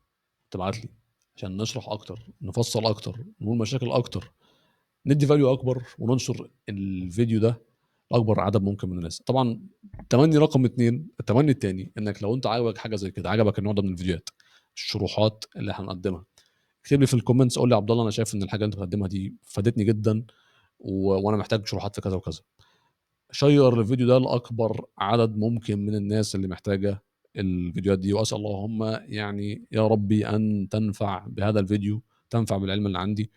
تبعت لي عشان نشرح اكتر، نفصل اكتر، نقول مشاكل اكتر، ندي فاليو اكبر، وننشر الفيديو ده لاكبر عدد ممكن من الناس. طبعا تمني رقم 2، التمني التاني انك لو انت عجبك حاجه زي كده، عجبك النوع ده من الفيديوهات، الشروحات اللي هنقدمها، اكتب لي في الكومنتس قول لي عبد الله انا شايف ان الحاجه اللي انت بتقدمها دي فادتني جدا، وانا محتاج شروحات في كذا وكذا. شير الفيديو ده لاكبر عدد ممكن من الناس اللي محتاجه الفيديوهات دي. واسال اللهم يعني يا ربي ان تنفع بهذا الفيديو، تنفع بالعلم اللي عندي،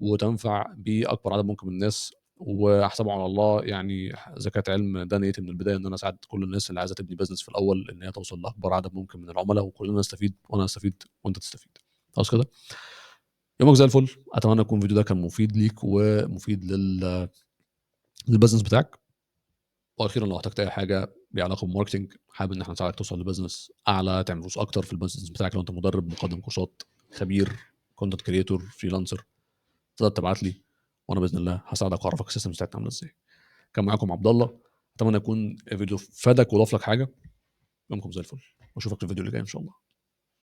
وتنفع باكبر عدد ممكن من الناس. واحسبه على الله يعني زكاه علم، ده نيتي من البدايه ان انا اساعد كل الناس اللي عايزه تبني بزنس في الاول ان هي توصل لاكبر عدد ممكن من العملاء، وكلنا نستفيد، وانا استفيد وانت تستفيد. خلاص كده. يومك زي الفل. اتمنى يكون الفيديو ده كان مفيد ليك ومفيد للبزنس بتاعك. واخيرا لو احتجت اي حاجه ليها علاقه بالماركتنج، حابب ان احنا نساعدك توصل لبزنس اعلى، تعمل فلوس اكتر في البزنس بتاعك، لو انت مدرب، مقدم كورسات، خبير، كونتنت كريتور، فريلانسر، تقدر تبعت لي وانا باذن الله هساعدك واعرفك السيستم بتاعتنا عامله ازاي. كان معاكم عبد الله. اتمنى يكون الفيديو فادك وضاف لك حاجه. يومكم زي الفل، واشوفك في الفيديو اللي جاي ان شاء الله.